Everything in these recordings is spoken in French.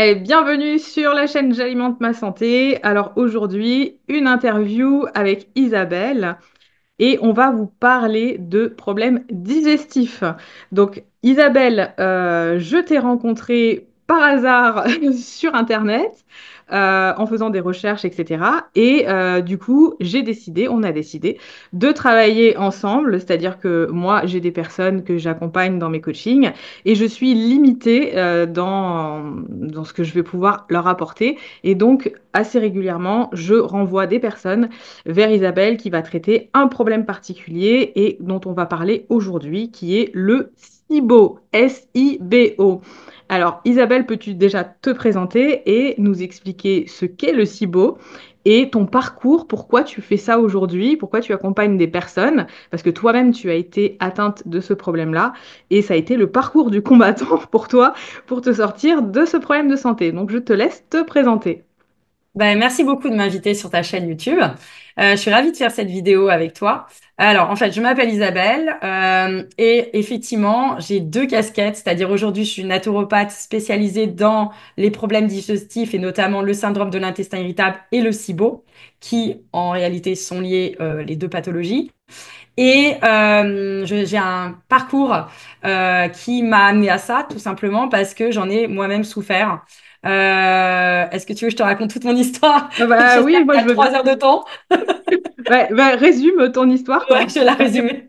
Et bienvenue sur la chaîne J'alimente ma santé. Alors aujourd'hui, une interview avec Isabelle et on va vous parler de problèmes digestifs. Donc Isabelle, je t'ai rencontrée par hasard sur Internet en faisant des recherches, etc. Et du coup, on a décidé de travailler ensemble, c'est-à-dire que moi, j'ai des personnes que j'accompagne dans mes coachings et je suis limitée dans ce que je vais pouvoir leur apporter. Et donc, assez régulièrement, je renvoie des personnes vers Isabelle qui va traiter un problème particulier et dont on va parler aujourd'hui, qui est le SIBO. S-I-B-O. Alors, Isabelle, peux-tu déjà te présenter et nous expliquer ce qu'est le SIBO et ton parcours, pourquoi tu fais ça aujourd'hui, pourquoi tu accompagnes des personnes, parce que toi-même, tu as été atteinte de ce problème-là et ça a été le parcours du combattant pour toi pour te sortir de ce problème de santé. Donc, je te laisse te présenter. Ben, merci beaucoup de m'inviter sur ta chaîne YouTube. Je suis ravie de faire cette vidéo avec toi. Alors, en fait, je m'appelle Isabelle et effectivement, j'ai deux casquettes, c'est-à-dire aujourd'hui, je suis naturopathe spécialisée dans les problèmes digestifs et notamment le syndrome de l'intestin irritable et le SIBO, qui en réalité sont liés les deux pathologies. Et j'ai un parcours qui m'a amené à ça, tout simplement parce que j'en ai moi-même souffert. Est-ce que tu veux que je te raconte toute mon histoire? Ah bah J'espère oui, qu'il moi y a je veux bien. 3 heures de temps. Ouais, bah, résume ton histoire, Ouais, comment je ça vais la s'est passé. résumer.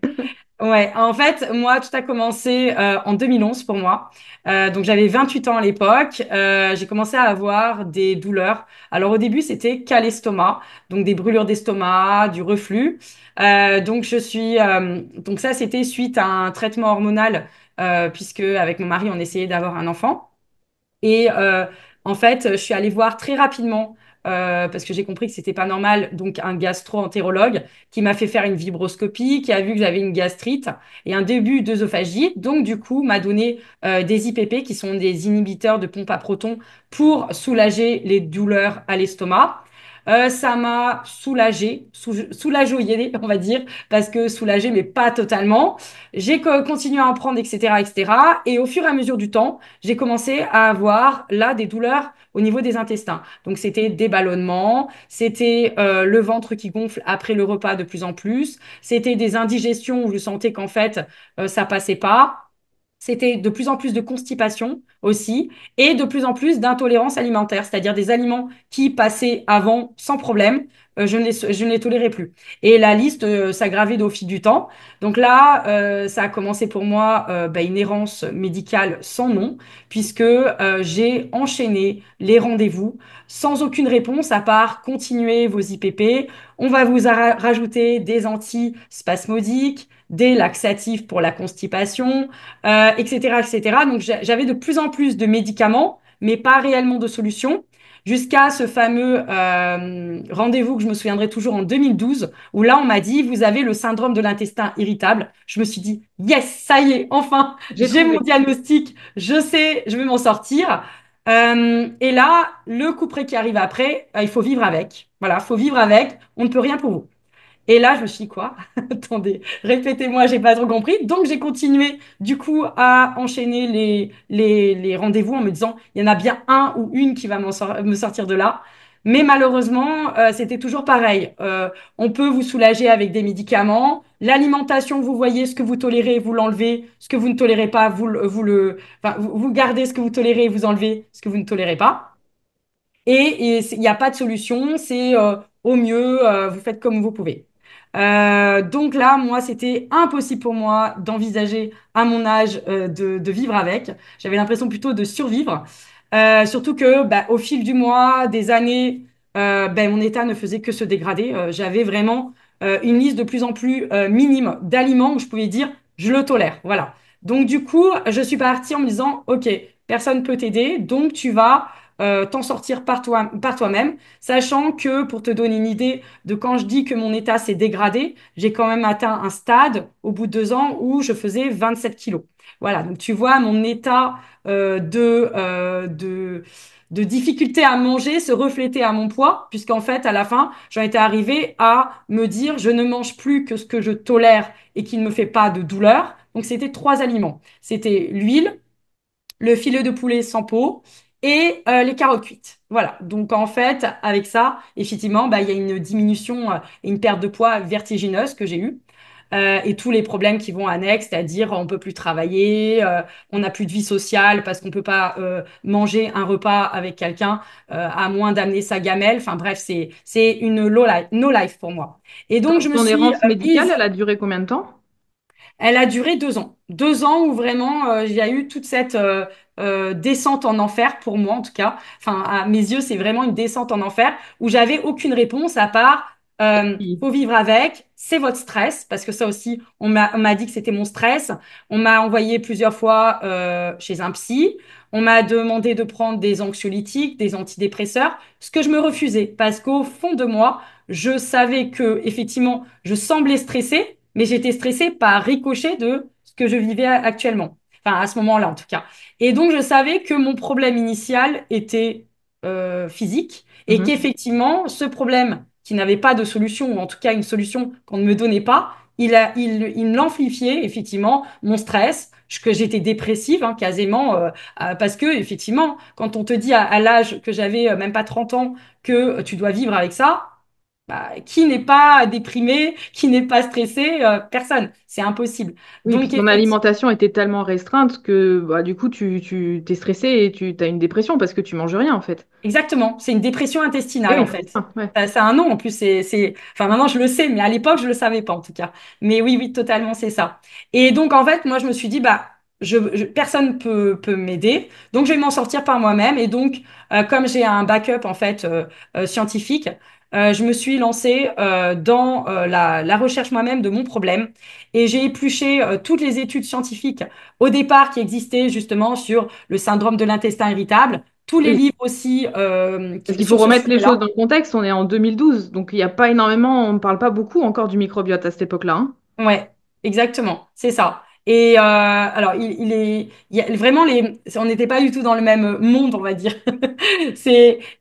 Ouais, en fait, moi, tout a commencé en 2011 pour moi. Donc, j'avais 28 ans à l'époque. J'ai commencé à avoir des douleurs. Alors, au début, c'était qu'à l'estomac, donc des brûlures d'estomac, du reflux. Donc ça, c'était suite à un traitement hormonal, puisque avec mon mari, on essayait d'avoir un enfant. Et en fait, je suis allée voir très rapidement, parce que j'ai compris que c'était pas normal, donc un gastro-entérologue qui m'a fait faire une vibroscopie, qui a vu que j'avais une gastrite et un début d'œsophagie. Donc, du coup, m'a donné des IPP, qui sont des inhibiteurs de pompe à protons, pour soulager les douleurs à l'estomac. Ça m'a soulagée, on va dire, parce que soulagée, mais pas totalement. J'ai continué à en prendre, etc., etc. Et au fur et à mesure du temps, j'ai commencé à avoir là des douleurs au niveau des intestins. Donc c'était des ballonnements, c'était le ventre qui gonfle après le repas de plus en plus, c'était des indigestions où je sentais qu'en fait ça passait pas. C'était de plus en plus de constipation aussi et de plus en plus d'intolérance alimentaire, c'est-à-dire des aliments qui passaient avant sans problème, je ne les tolérais plus. Et la liste s'aggravait au fil du temps. Donc là, ça a commencé pour moi une errance médicale sans nom, puisque j'ai enchaîné les rendez-vous sans aucune réponse à part continuer vos IPP. On va vous rajouter des antispasmodiques, des laxatifs pour la constipation, etc., etc. Donc j'avais de plus en plus de médicaments, mais pas réellement de solutions, jusqu'à ce fameux rendez-vous que je me souviendrai toujours en 2012, où là on m'a dit, vous avez le syndrome de l'intestin irritable. Je me suis dit, yes, ça y est, enfin, J'ai j'ai mon trouvé. diagnostic, je sais, je vais m'en sortir. Et là, le couperet qui arrive après, il faut vivre avec. Voilà, il faut vivre avec, on ne peut rien pour vous. Et là, je me suis dit, quoi? Attendez, répétez-moi, j'ai pas trop compris. Donc, j'ai continué, du coup, à enchaîner les rendez-vous en me disant, il y en a bien un ou une qui va me sortir de là. Mais malheureusement, c'était toujours pareil. On peut vous soulager avec des médicaments. L'alimentation, vous voyez ce que vous tolérez, vous l'enlevez. Ce que vous ne tolérez pas, vous gardez ce que vous tolérez, vous enlevez ce que vous ne tolérez pas. Et il n'y a pas de solution, c'est au mieux, vous faites comme vous pouvez. Donc là, moi, c'était impossible pour moi d'envisager à mon âge de vivre avec. J'avais l'impression plutôt de survivre. Surtout que au fil du mois, des années, mon état ne faisait que se dégrader. J'avais vraiment une liste de plus en plus minime d'aliments où je pouvais dire je le tolère. Voilà. Donc du coup, je suis partie en me disant, OK, personne peut t'aider, donc tu vas t'en sortir par toi-même, sachant que pour te donner une idée de quand je dis que mon état s'est dégradé, j'ai quand même atteint un stade au bout de 2 ans où je faisais 27 kilos. Voilà, donc tu vois mon état de difficulté à manger se refléter à mon poids, puisqu'en fait, à la fin, j'en étais arrivée à me dire, je ne mange plus que ce que je tolère et qui ne me fait pas de douleur. Donc, c'était trois aliments. C'était l'huile, le filet de poulet sans peau et les carottes cuites. Voilà. Donc en fait, avec ça, effectivement, bah, il y a une diminution et une perte de poids vertigineuse que j'ai eue. Et tous les problèmes qui vont annexes, c'est-à-dire on peut plus travailler, on n'a plus de vie sociale parce qu'on peut pas manger un repas avec quelqu'un à moins d'amener sa gamelle. Enfin bref, c'est une low life, no life pour moi. Et donc je me Ton suis errance médicale, mise. elle a duré combien de temps? Elle a duré 2 ans. 2 ans où vraiment il y a eu toute cette descente en enfer pour moi en tout cas. Enfin, à mes yeux, c'est vraiment une descente en enfer où j'avais aucune réponse à part Oui. faut vivre avec, c'est votre stress parce que ça aussi on m'a dit que c'était mon stress. On m'a envoyé plusieurs fois chez un psy. On m'a demandé de prendre des anxiolytiques, des antidépresseurs, ce que je me refusais parce qu'au fond de moi, je savais que effectivement, je semblais stressée mais j'étais stressée par ricochet de ce que je vivais actuellement. Enfin, à ce moment-là, en tout cas. Et donc, je savais que mon problème initial était physique et Mhm. qu'effectivement, ce problème qui n'avait pas de solution, ou en tout cas une solution qu'on ne me donnait pas, il me l'amplifiait, effectivement, mon stress, que j'étais dépressive, hein, quasiment, parce que, effectivement, quand on te dit à l'âge que j'avais même pas 30 ans que tu dois vivre avec ça, bah, qui n'est pas déprimé, qui n'est pas stressé? Personne. C'est impossible. Oui, puis Donc, ton effectivement, alimentation était tellement restreinte que bah, du coup, tu t'es stressé et tu as une dépression parce que tu manges rien en fait. exactement. C'est une dépression Eh intestinale, en oui, c'est fait. ça, ouais. C'est un nom, en plus. Enfin, maintenant, je le sais, mais à l'époque, je le savais pas, en tout cas. Mais oui, oui, totalement, c'est ça. Et donc, en fait, moi, je me suis dit, bah, personne peut m'aider. Donc, je vais m'en sortir par moi-même. Et donc, comme j'ai un backup, en fait, scientifique, je me suis lancée dans la recherche moi-même de mon problème. Et j'ai épluché toutes les études scientifiques au départ qui existaient justement sur le syndrome de l'intestin irritable, tous les Oui, livres aussi parce qu'il faut sur ce remettre les choses dans sujet-là. le contexte. On est en 2012, donc il n'y a pas énormément, on ne parle pas beaucoup encore du microbiote à cette époque-là, hein. Ouais, exactement, c'est ça. Et alors, il y a vraiment on n'était pas du tout dans le même monde, on va dire.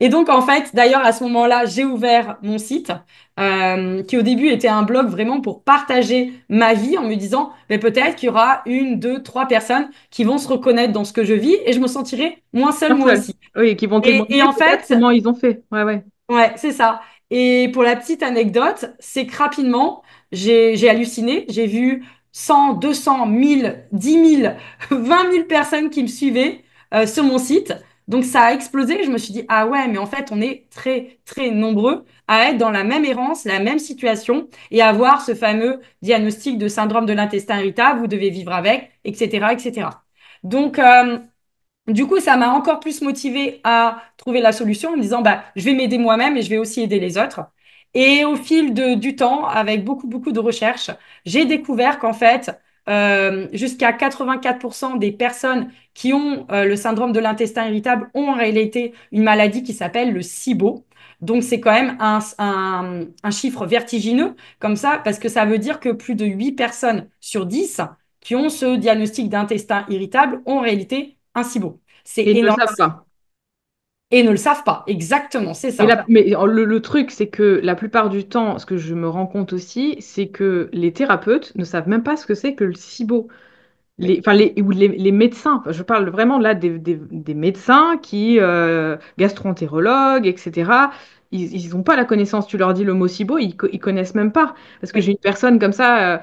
Et donc en fait, d'ailleurs à ce moment-là, j'ai ouvert mon site qui au début était un blog vraiment pour partager ma vie en me disant, mais peut-être qu'il y aura une, deux, trois personnes qui vont se reconnaître dans ce que je vis et je me sentirai moins seule Un moi seul. aussi. Oui, qui vont Et témoigner en peut-être fait, comment ils ont fait. Ouais, ouais. ouais, c'est ça. Et pour la petite anecdote, c'est que rapidement, j'ai halluciné. J'ai vu 100, 200, 1000, 10 000, 20 000 personnes qui me suivaient sur mon site. Donc ça a explosé. Je me suis dit, ah ouais, mais en fait, on est très, très nombreux à être dans la même errance, la même situation et à avoir ce fameux diagnostic de syndrome de l'intestin irritable. Vous devez vivre avec, etc., etc. Donc, du coup, ça m'a encore plus motivée à trouver la solution en me disant, bah, je vais m'aider moi-même et je vais aussi aider les autres. Et au fil du temps, avec beaucoup, beaucoup de recherches, j'ai découvert qu'en fait, jusqu'à 84% des personnes qui ont le syndrome de l'intestin irritable ont en réalité une maladie qui s'appelle le SIBO. Donc, c'est quand même un chiffre vertigineux comme ça, parce que ça veut dire que plus de 8 personnes sur 10 qui ont ce diagnostic d'intestin irritable ont en réalité un SIBO. C'est Et ils ne le savent énormissime. pas. Et ne le savent pas. Exactement, c'est Et ça. mais le truc, c'est que la plupart du temps, ce que je me rends compte aussi, c'est que les thérapeutes ne savent même pas ce que c'est que le SIBO. Oui, Enfin, ou les médecins, enfin, je parle vraiment là des médecins qui, gastro-entérologues, etc., ils n'ont pas la connaissance. Tu leur dis le mot SIBO, ils connaissent même pas. Parce que j'ai oui, une personne comme ça,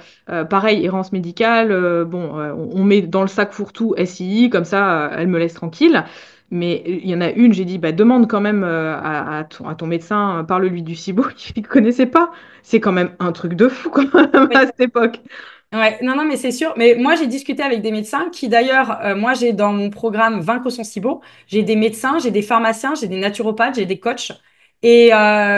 pareil, errance médicale, bon, on met dans le sac fourre-tout SII, comme ça, elle me laisse tranquille. Mais il y en a une, j'ai dit, bah, demande quand même à ton médecin, parle-lui du SIBO, il ne connaissait pas. C'est quand même un truc de fou quand même à oui. cette époque. Ouais, non, non, mais c'est sûr. Mais moi, j'ai discuté avec des médecins qui, d'ailleurs, moi, j'ai dans mon programme Vaincre son SIBO, j'ai des médecins, j'ai des pharmaciens, j'ai des naturopathes, j'ai des coachs. Et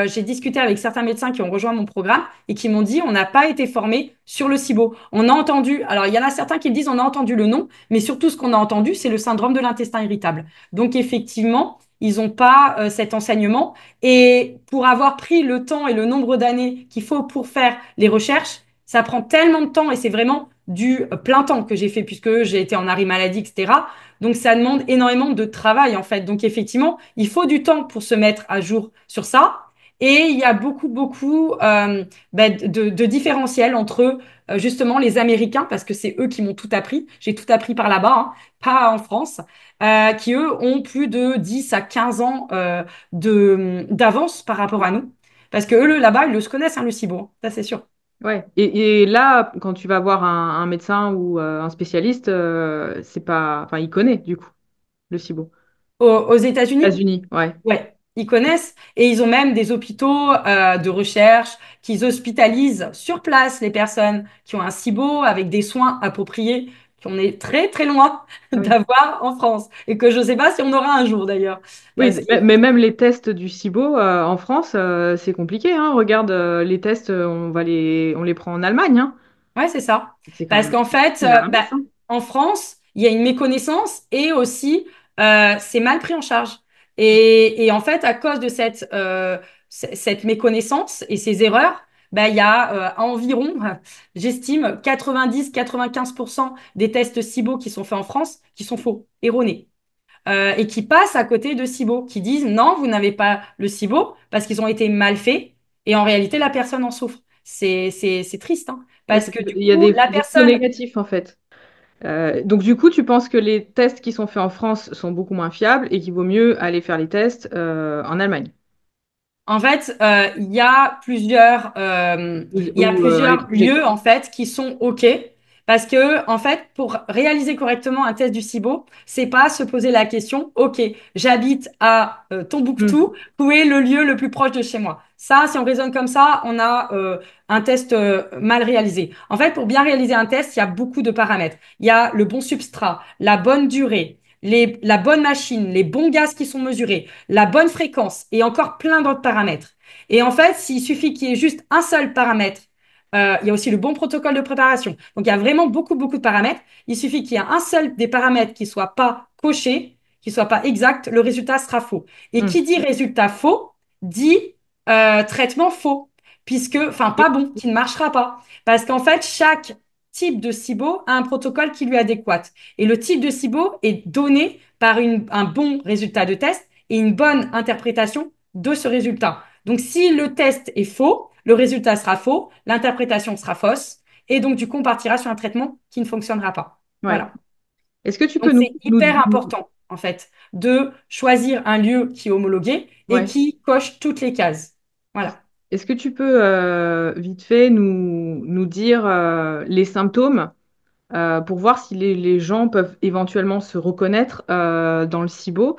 j'ai discuté avec certains médecins qui ont rejoint mon programme et qui m'ont dit, on n'a pas été formés sur le SIBO. On a entendu, alors il y en a certains qui me disent, on a entendu le nom, mais surtout ce qu'on a entendu, c'est le syndrome de l'intestin irritable. Donc, effectivement, ils n'ont pas cet enseignement. Et pour avoir pris le temps et le nombre d'années qu'il faut pour faire les recherches, ça prend tellement de temps et c'est vraiment du plein temps que j'ai fait puisque j'ai été en arrêt maladie, etc. Donc, ça demande énormément de travail, en fait. Donc, effectivement, il faut du temps pour se mettre à jour sur ça. Et il y a beaucoup de différentiels entre justement les Américains, parce que c'est eux qui m'ont tout appris. J'ai tout appris par là-bas, hein, pas en France, qui eux ont plus de 10 à 15 ans d'avance par rapport à nous. Parce que eux, là-bas, ils le connaissent, hein, le SIBO, hein, ça c'est sûr. Ouais. Et là, quand tu vas voir un médecin ou un spécialiste, c'est pas, enfin, il connaît du coup le SIBO. Aux États-Unis? États-Unis, ouais. Ouais, ils connaissent et ils ont même des hôpitaux de recherche qui hospitalisent sur place les personnes qui ont un SIBO avec des soins appropriés qu'on est très très loin Oui. d'avoir en France et que je ne sais pas si on aura un jour d'ailleurs. Oui, Parce que, mais même les tests du SIBO en France, c'est compliqué, hein. Regarde, les tests, on les prend en Allemagne, hein. ouais, c'est ça. C'est quand Parce même qu'en fait, c'est à l'inverse, hein. en France, il y a une méconnaissance et aussi, c'est mal pris en charge. Et en fait, à cause de cette méconnaissance et ces erreurs, bah, il y a environ, j'estime, 90-95% des tests SIBO qui sont faits en France qui sont faux, erronés. Et qui passent à côté de SIBO, qui disent non, vous n'avez pas le SIBO parce qu'ils ont été mal faits et en réalité, la personne en souffre. C'est triste, hein, Oui, parce que du il y a coup, la des faux personne, négatifs en fait. Donc du coup, tu penses que les tests qui sont faits en France sont beaucoup moins fiables et qu'il vaut mieux aller faire les tests en Allemagne en fait, il y a ou à plusieurs l'étranger. lieux en fait qui sont OK parce que en fait, pour réaliser correctement un test du SIBO, c'est pas se poser la question, OK, j'habite à Hmm. Tombouctou, où est le lieu le plus proche de chez moi? Ça, si on raisonne comme ça, on a un test mal réalisé. En fait, pour bien réaliser un test, il y a beaucoup de paramètres. Il y a le bon substrat, la bonne durée, la bonne machine, les bons gaz qui sont mesurés, la bonne fréquence et encore plein d'autres paramètres. Et en fait, s'il suffit qu'il y ait juste un seul paramètre, il y a aussi le bon protocole de préparation. Donc, il y a vraiment beaucoup de paramètres. Il suffit qu'il y ait un seul des paramètres qui soit pas coché, qui soit pas exact, le résultat sera faux. Et Hmm. qui dit résultat faux, dit traitement faux, puisque, enfin, pas bon, qui ne marchera pas. Parce qu'en fait, chaque type de SIBO a un protocole qui lui est adéquat. Et le type de SIBO est donné par un bon résultat de test et une bonne interprétation de ce résultat. Donc, si le test est faux, le résultat sera faux, l'interprétation sera fausse, et donc, du coup, on partira sur un traitement qui ne fonctionnera pas. Ouais. Voilà. Est-ce que tu peux Donc, c'est hyper important, en fait, de choisir un lieu qui est homologué et ouais. qui coche toutes les cases. Voilà. Est-ce que tu peux vite fait nous dire les symptômes pour voir si les gens peuvent éventuellement se reconnaître dans le SIBO.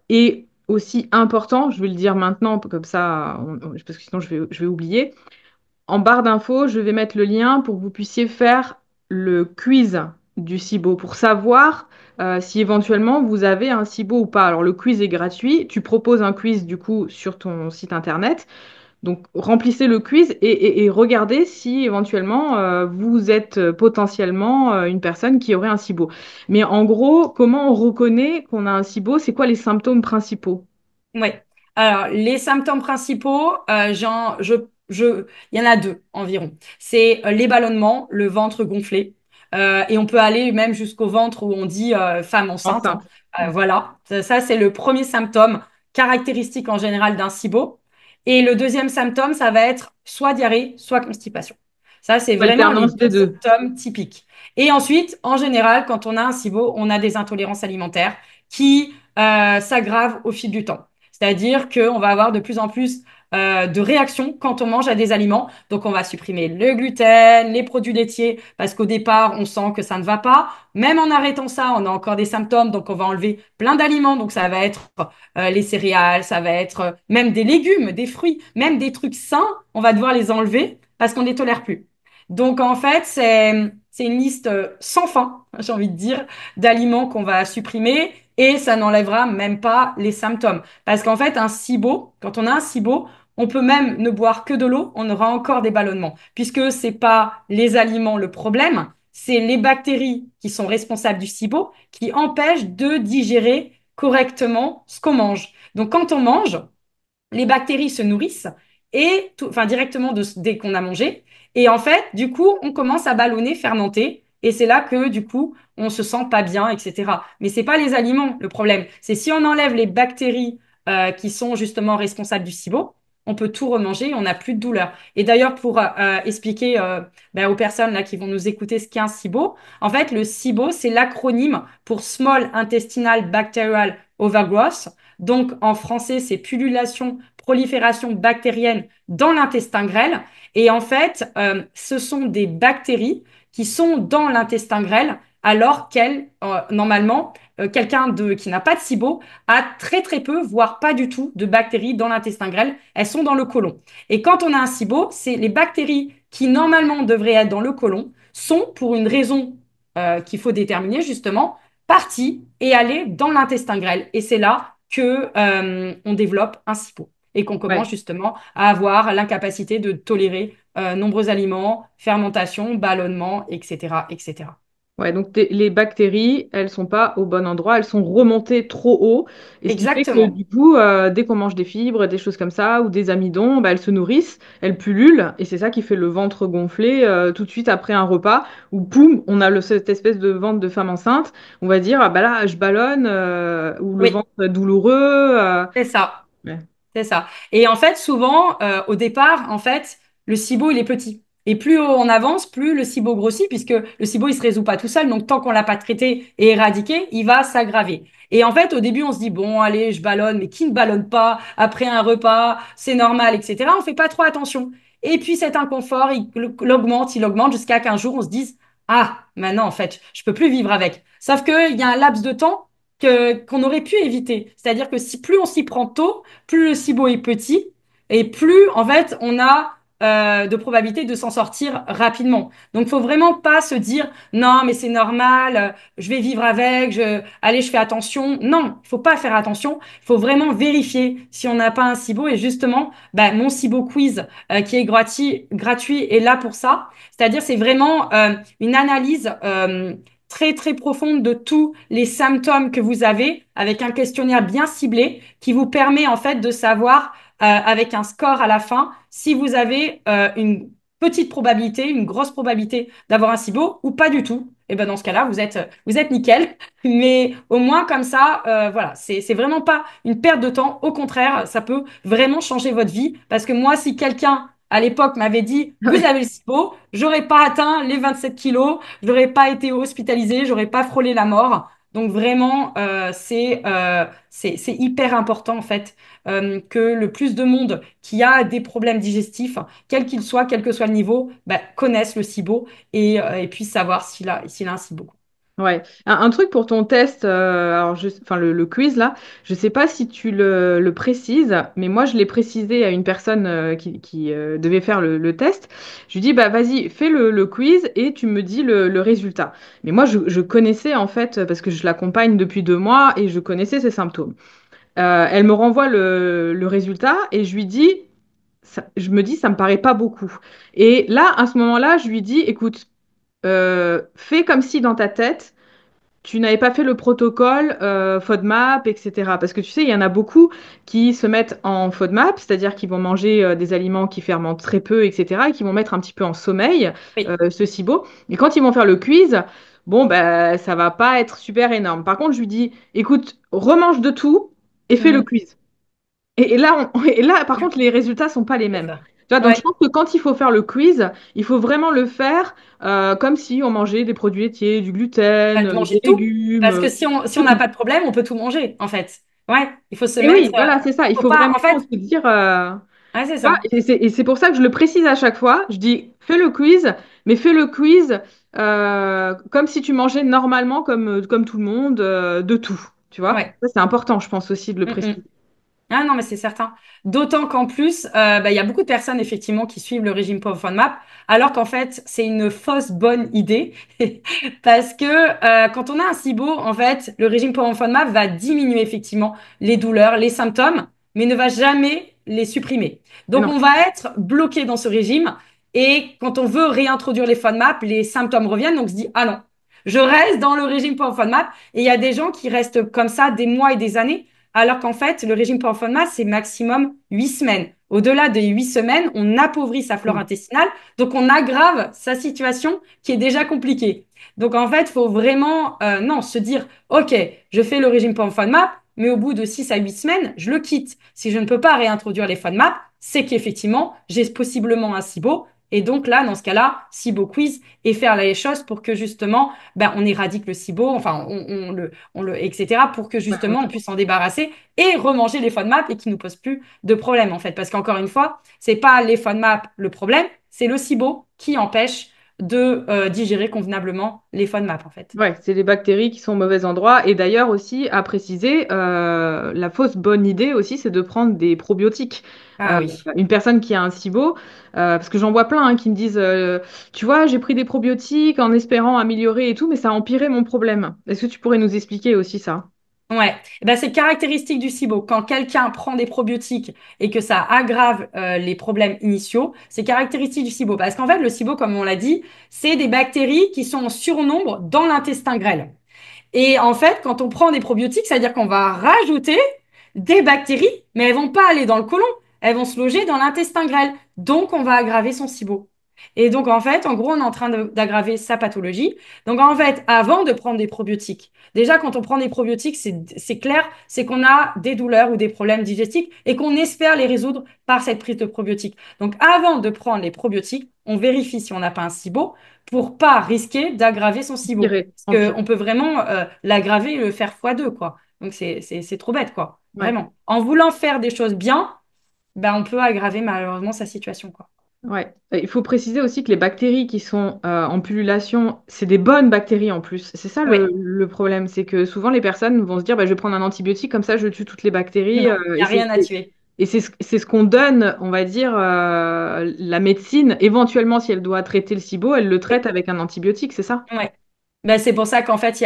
Et aussi important, je vais le dire maintenant, comme ça, parce que sinon je vais oublier. En barre d'infos, je vais mettre le lien pour que vous puissiez faire le quiz du SIBO pour savoir si éventuellement vous avez un SIBO ou pas. Alors le quiz est gratuit, tu proposes un quiz du coup sur ton site internet. Donc, remplissez le quiz et regardez si éventuellement vous êtes potentiellement une personne qui aurait un SIBO. Mais en gros, comment on reconnaît qu'on a un SIBO? C'est quoi les symptômes principaux? Oui. Alors, les symptômes principaux, il y en a deux environ. C'est les ballonnements, le ventre gonflé. Et on peut aller même jusqu'au ventre où on dit femme enceinte, hein. Enceinte. Mm. Voilà. Ça, c'est le premier symptôme caractéristique en général d'un SIBO. Et le deuxième symptôme, ça va être soit diarrhée, soit constipation. Ça, c'est vraiment les L'alternance deux des deux. symptômes typiques. Et ensuite, en général, quand on a un SIBO, on a des intolérances alimentaires qui s'aggravent au fil du temps. C'est-à-dire qu'on va avoir de plus en plus de réactions quand on mange à des aliments. Donc, on va supprimer le gluten, les produits laitiers, parce qu'au départ, on sent que ça ne va pas. Même en arrêtant ça, on a encore des symptômes. Donc, on va enlever plein d'aliments. Donc, ça va être les céréales, ça va être même des légumes, des fruits, même des trucs sains. On va devoir les enlever parce qu'on ne les tolère plus. Donc, en fait, c'est une liste sans fin, j'ai envie de dire, d'aliments qu'on va supprimer et ça n'enlèvera même pas les symptômes. Parce qu'en fait, un SIBO, quand on a un SIBO, on peut même ne boire que de l'eau, on aura encore des ballonnements, puisque c'est pas les aliments le problème, c'est les bactéries qui sont responsables du SIBO qui empêchent de digérer correctement ce qu'on mange. Donc, quand on mange, les bactéries se nourrissent et enfin directement dès qu'on a mangé. Et en fait, du coup, on commence à ballonner, fermenter. Et c'est là que, du coup, on se sent pas bien, etc. Mais c'est pas les aliments le problème. C'est si on enlève les bactéries qui sont justement responsables du SIBO, on peut tout remanger, on n'a plus de douleur. Et d'ailleurs, pour expliquer aux personnes là qui vont nous écouter ce qu'est un SIBO, en fait, le SIBO, c'est l'acronyme pour Small Intestinal Bacterial Overgrowth. Donc, en français, c'est pullulation, prolifération bactérienne dans l'intestin grêle. Et en fait, ce sont des bactéries qui sont dans l'intestin grêle alors qu'elles, normalement, qui n'a pas de SIBO a très très peu, voire pas du tout de bactéries dans l'intestin grêle. Elles sont dans le côlon. Et quand on a un SIBO, c'est les bactéries qui normalement devraient être dans le côlon sont, pour une raison qu'il faut déterminer justement, parties et aller dans l'intestin grêle. Et c'est là que on développe un SIBO et qu'on commence Ouais. justement à avoir l'incapacité de tolérer nombreux aliments, fermentation, ballonnement, etc., etc. Ouais, donc les bactéries, elles sont pas au bon endroit, elles sont remontées trop haut, et ce qui fait que Exactement. du coup, dès qu'on mange des fibres, des choses comme ça, ou des amidons, bah, elles se nourrissent, elles pullulent, et c'est ça qui fait le ventre gonflé tout de suite après un repas, où poum, on a cette espèce de ventre de femme enceinte, on va dire, ah bah là, je ballonne, ou le Oui, ventre est douloureux. c'est ça. Ouais. C'est ça. Et en fait, souvent, au départ, en fait, le SIBO, il est petit. Et plus on avance, plus le SIBO grossit, puisque le SIBO, il se résout pas tout seul. Donc, tant qu'on l'a pas traité et éradiqué, il va s'aggraver. Et en fait, au début, on se dit, bon, allez, je ballonne, mais qui ne ballonne pas après un repas? C'est normal, etc. On fait pas trop attention. Et puis, cet inconfort, il augmente jusqu'à qu'un jour, on se dise, ah, maintenant, en fait, je peux plus vivre avec. Sauf qu'il y a un laps de temps qu'on aurait pu éviter. C'est-à-dire que si plus on s'y prend tôt, plus le SIBO est petit et plus, en fait, on a de probabilité de s'en sortir rapidement. Donc, faut vraiment pas se dire, non, mais c'est normal, je vais vivre avec, allez, je fais attention. Non, il faut pas faire attention. Il faut vraiment vérifier si on n'a pas un SIBO. Et justement, mon SIBO quiz, qui est gratuit, est là pour ça. C'est-à-dire, c'est vraiment une analyse très, très profonde de tous les symptômes que vous avez avec un questionnaire bien ciblé qui vous permet en fait de savoir avec un score à la fin si vous avez une petite probabilité, une grosse probabilité d'avoir un SIBO ou pas du tout. Et ben dans ce cas-là, vous êtes nickel. Mais au moins comme ça, voilà, c'est vraiment pas une perte de temps. Au contraire, ça peut vraiment changer votre vie parce que moi, si quelqu'un à l'époque m'avait dit vous avez le SIBO, j'aurais pas atteint les 27 kilos, j'aurais pas été hospitalisée, j'aurais pas frôlé la mort. Donc vraiment, c'est hyper important en fait que le plus de monde qui a des problèmes digestifs, quel qu'il soit, quel que soit le niveau, connaisse le SIBO et puisse savoir s'il a un SIBO. Ouais. Un truc pour ton test, alors enfin le quiz là, je sais pas si tu le précises, mais moi je l'ai précisé à une personne qui devait faire le test. Je lui dis bah vas-y, fais le quiz et tu me dis le résultat. Mais moi je connaissais en fait parce que je l'accompagne depuis 2 mois et je connaissais ses symptômes. Elle me renvoie le résultat et je lui dis, je me dis ça me paraît pas beaucoup. Et là à ce moment-là, je lui dis écoute, fais comme si dans ta tête tu n'avais pas fait le protocole FODMAP, etc. Parce que tu sais, il y en a beaucoup qui se mettent en FODMAP, c'est-à-dire qu'ils vont manger des aliments qui fermentent très peu, etc. et qui vont mettre un petit peu en sommeil Oui. ce SIBO. Et quand ils vont faire le quiz, bon, ben, ça va pas être super énorme. Par contre, je lui dis, écoute, remange de tout et fais le Mhm. quiz. Et là, et là, par contre, les résultats sont pas les C'est mêmes. ça. Tu vois, donc je Ouais. pense que quand il faut faire le quiz, il faut vraiment le faire comme si on mangeait des produits laitiers, du gluten, De des manger tout. légumes, Parce que si on de n'a tout. pas de problème, on peut tout manger, en fait. Ouais, il faut se Et mettre. oui, voilà, c'est ça. Il Faut faut pas, vraiment en fait, se dire. ouais, c'est Tu vois, ça. et c'est pour ça que je le précise à chaque fois. Je dis, fais le quiz, mais fais le quiz comme si tu mangeais normalement, comme tout le monde, de tout. Tu vois? Ouais. Ça, c'est important, je pense aussi de le Mm, mm. préciser. Ah non, mais c'est certain. D'autant qu'en plus, il y a beaucoup de personnes effectivement qui suivent le régime Power FODMAP, alors qu'en fait, c'est une fausse bonne idée. Parce que quand on a un SIBO, en fait, le régime Power FODMAP va diminuer effectivement les douleurs, les symptômes, mais ne va jamais les supprimer. Donc, Non. on va être bloqué dans ce régime. Et quand on veut réintroduire les FODMAP, les symptômes reviennent. Donc, on se dit, ah non, je reste dans le régime Power FODMAP. Et il y a des gens qui restent comme ça des mois et des années alors qu'en fait, le régime Poroforma, c'est maximum 8 semaines. Au-delà des 8 semaines, on appauvrit sa flore Mm. intestinale, donc on aggrave sa situation qui est déjà compliquée. Donc en fait, il faut vraiment non, se dire, OK, je fais le régime Poroforma, mais au bout de 6 à 8 semaines, je le quitte. Si je ne peux pas réintroduire les FODMAP, c'est qu'effectivement, j'ai possiblement un SIBO. Et donc là, dans ce cas-là, SIBO quiz et faire les choses pour que justement, ben, on éradique le SIBO, enfin, etc., pour que Ouais, justement, on ok. puisse s'en débarrasser et remanger les FODMAP et qui nous posent plus de problème, en fait. Parce qu'encore une fois, c'est pas les FODMAP le problème, c'est le SIBO qui empêche de digérer convenablement les FODMAP, en fait. Ouais, c'est les bactéries qui sont au mauvais endroit. Et d'ailleurs aussi, à préciser, la fausse bonne idée aussi, c'est de prendre des probiotiques. Ah Euh, oui. une personne qui a un SIBO, parce que j'en vois plein hein, qui me disent, tu vois, j'ai pris des probiotiques en espérant améliorer et tout, mais ça a empiré mon problème. Est-ce que tu pourrais nous expliquer aussi ça? Ouais, eh ben, c'est caractéristique du SIBO. Quand quelqu'un prend des probiotiques et que ça aggrave les problèmes initiaux, c'est caractéristique du SIBO. Parce qu'en fait, le SIBO, comme on l'a dit, c'est des bactéries qui sont en surnombre dans l'intestin grêle. Et en fait, quand on prend des probiotiques, c'est-à-dire qu'on va rajouter des bactéries, mais elles vont pas aller dans le côlon, elles vont se loger dans l'intestin grêle. Donc, on va aggraver son SIBO. Et donc, en fait, en gros, on est en train d'aggraver sa pathologie. Donc, en fait, avant de prendre des probiotiques, déjà, quand on prend des probiotiques, c'est clair, c'est qu'on a des douleurs ou des problèmes digestifs et qu'on espère les résoudre par cette prise de probiotiques. Donc, avant de prendre les probiotiques, on vérifie si on n'a pas un SIBO pour pas risquer d'aggraver son SIBO. Empiré, Parce empiré. qu'on peut vraiment l'aggraver et le faire fois deux, quoi. Donc, c'est trop bête, quoi. Ouais. Vraiment. En voulant faire des choses bien, ben, on peut aggraver malheureusement sa situation, quoi. Ouais. Et il faut préciser aussi que les bactéries qui sont en pullulation, c'est des bonnes bactéries en plus. C'est ça Oui, le problème, c'est que souvent les personnes vont se dire, bah, je vais prendre un antibiotique, comme ça je tue toutes les bactéries. non, il n'y a rien à tuer. Et c'est ce qu'on donne, on va dire, la médecine. Éventuellement, si elle doit traiter le SIBO, elle le traite avec un antibiotique, c'est ça? Ouais. Ben, c'est pour ça qu'en fait, il y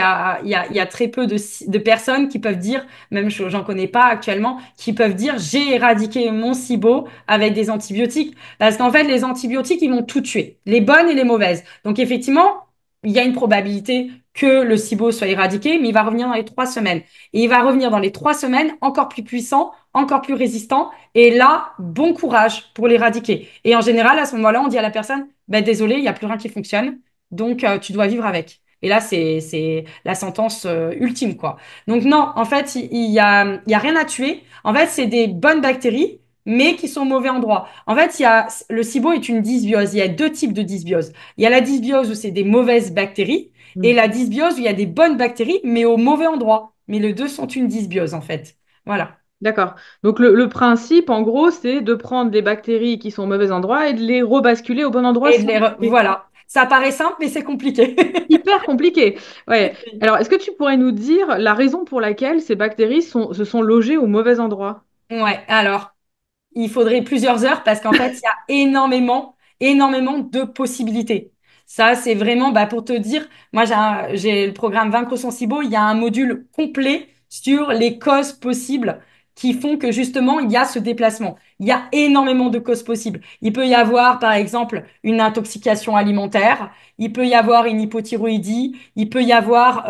a très peu de personnes qui peuvent dire, même j'en connais pas actuellement, qui peuvent dire j'ai éradiqué mon SIBO avec des antibiotiques. Parce qu'en fait, les antibiotiques, ils vont tout tuer, les bonnes et les mauvaises. Donc effectivement, il y a une probabilité que le SIBO soit éradiqué, mais il va revenir dans les 3 semaines. Et il va revenir dans les 3 semaines encore plus puissant, encore plus résistant. Et là, bon courage pour l'éradiquer. Et en général, à ce moment-là, on dit à la personne, ben, désolé, il n'y a plus rien qui fonctionne. Donc, tu dois vivre avec. Et là, c'est la sentence ultime, quoi. Donc non, en fait, il y a rien à tuer. En fait, c'est des bonnes bactéries, mais qui sont au mauvais endroit. En fait, le SIBO est une dysbiose. Il y a deux types de dysbiose. Il y a la dysbiose où c'est des mauvaises bactéries et Mm. la dysbiose où il y a des bonnes bactéries, mais au mauvais endroit. Mais les deux sont une dysbiose, en fait. Voilà. D'accord. Donc le principe, en gros, c'est de prendre les bactéries qui sont au mauvais endroit et de les rebasculer au bon endroit Et sans les tuer. voilà. Ça paraît simple, mais c'est compliqué. Hyper compliqué. Ouais. Alors, est-ce que tu pourrais nous dire la raison pour laquelle ces bactéries se sont logées au mauvais endroit? Ouais, alors. Il faudrait plusieurs heures parce qu'en fait, il y a énormément, énormément de possibilités. Ça, c'est vraiment bah, pour te dire, moi, j'ai le programme Vaincre son SIBO, il y a un module complet sur les causes possibles qui font que justement, il y a ce déplacement. Il y a énormément de causes possibles. Il peut y avoir, par exemple, une intoxication alimentaire, il peut y avoir une hypothyroïdie, il peut y avoir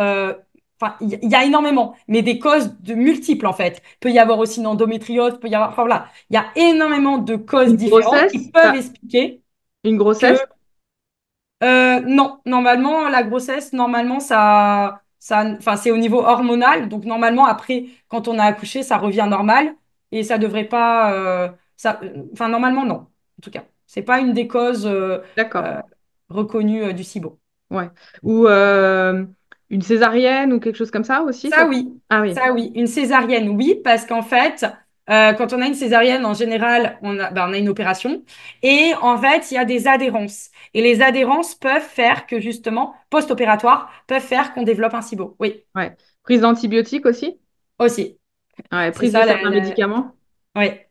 enfin, il y a énormément, mais des causes de multiples en fait. Il peut y avoir aussi une endométriose, il peut y avoir, enfin voilà, il y a énormément de causes Une différentes qui grossesse? peuvent expliquer Une que grossesse? non, normalement la grossesse, normalement enfin c'est au niveau hormonal, donc normalement après quand on a accouché, ça revient normal et ça devrait pas, enfin normalement non, en tout cas, c'est pas une des causes D'accord. euh, reconnues du SIBO. Ouais. Ou une césarienne ou quelque chose comme ça aussi, ça? Ah oui. Ça oui. Une césarienne, oui, parce qu'en fait, quand on a une césarienne, en général, on a une opération et en fait, il y a des adhérences. Et les adhérences peuvent faire que justement, post-opératoire, peuvent faire qu'on développe un SIBO. Oui, Ouais. Prise d'antibiotiques aussi? aussi. Ouais. C'est Prise de ça, certains médicaments? ouais.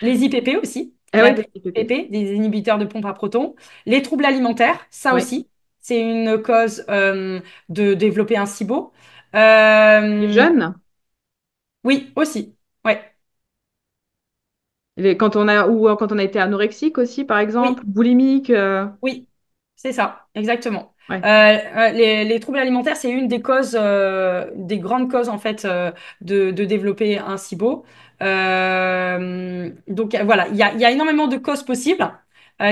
Les IPP aussi, Ah la oui, des IPP. PPP, des inhibiteurs de pompe à protons. Les troubles alimentaires, ça Ouais. aussi, c'est une cause de développer un SIBO. Les Euh, jeunes? oui, aussi. Ouais. Quand on a, ou quand on a été anorexique aussi, par exemple, Oui, boulimique. oui, c'est ça, exactement. Ouais. Les troubles alimentaires, c'est une des causes, des grandes causes en fait de développer un SIBO. Donc voilà, il y a énormément de causes possibles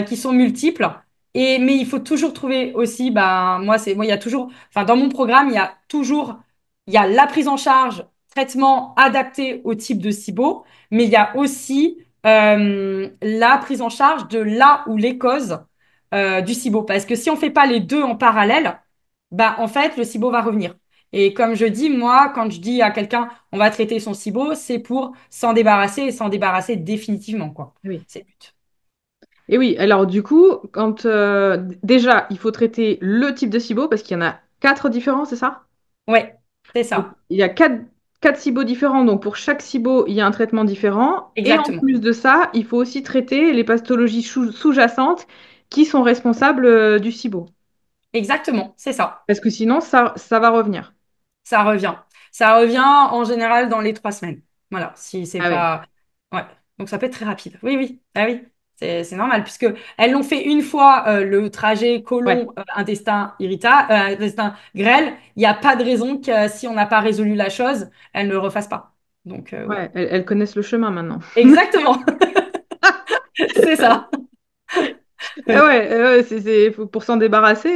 qui sont multiples. Mais il faut toujours trouver aussi, bah, moi, il y a toujours, enfin, dans mon programme, il y a toujours, il y a la prise en charge traitement adapté au type de SIBO, mais il y a aussi la prise en charge de là ou les causes du SIBO. Parce que si on ne fait pas les deux en parallèle, bah, en fait, le SIBO va revenir. Et comme je dis, moi, quand je dis à quelqu'un, on va traiter son SIBO, c'est pour s'en débarrasser et s'en débarrasser définitivement, quoi. Oui. C'est le but. Et oui, alors du coup, déjà, il faut traiter le type de SIBO parce qu'il y en a quatre différents, c'est ça? Ouais, c'est Donc, ça. il y a quatre SIBO différents, donc pour chaque SIBO, il y a un traitement différent. Et en Exactement. plus de ça, il faut aussi traiter les pathologies sous-jacentes qui sont responsables du SIBO. Exactement, c'est ça. Parce que sinon, ça va revenir. Ça revient. Ça revient en général dans les 3 semaines. Voilà, si c'est Ah ouais. pas. Ouais. Donc ça peut être très rapide. Oui, oui. Ah oui. C'est normal, puisque elles l'ont fait une fois le trajet Ouais, colon-intestin irritable, intestin grêle. Il n'y a pas de raison que si on n'a pas résolu la chose, elles ne le refassent pas. Donc oui. ouais, elles connaissent le chemin maintenant. Exactement. C'est ça. Ah ouais, ouais, pour s'en débarrasser,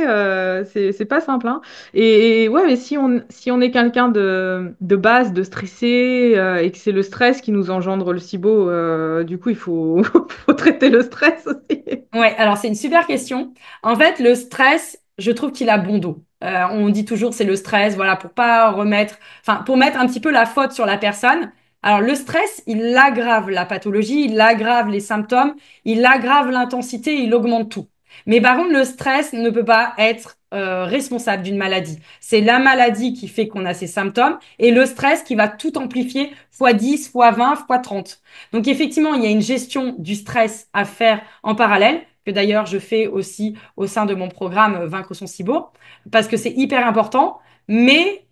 c'est pas simple, hein. Et ouais, mais si on est quelqu'un de base, de stressé, et que c'est le stress qui nous engendre le SIBO, du coup, il faut, faut traiter le stress aussi. Ouais, alors c'est une super question. En fait, le stress, je trouve qu'il a bon dos. On dit toujours c'est le stress, voilà, pour pas remettre, enfin, pour mettre un petit peu la faute sur la personne. Alors le stress, il aggrave la pathologie, il aggrave les symptômes, il aggrave l'intensité, il augmente tout. Mais par contre, le stress ne peut pas être responsable d'une maladie. C'est la maladie qui fait qu'on a ces symptômes et le stress qui va tout amplifier fois 10, fois 20, fois 30. Donc effectivement, il y a une gestion du stress à faire en parallèle, que d'ailleurs je fais aussi au sein de mon programme Vaincre son SIBO, parce que c'est hyper important. Mais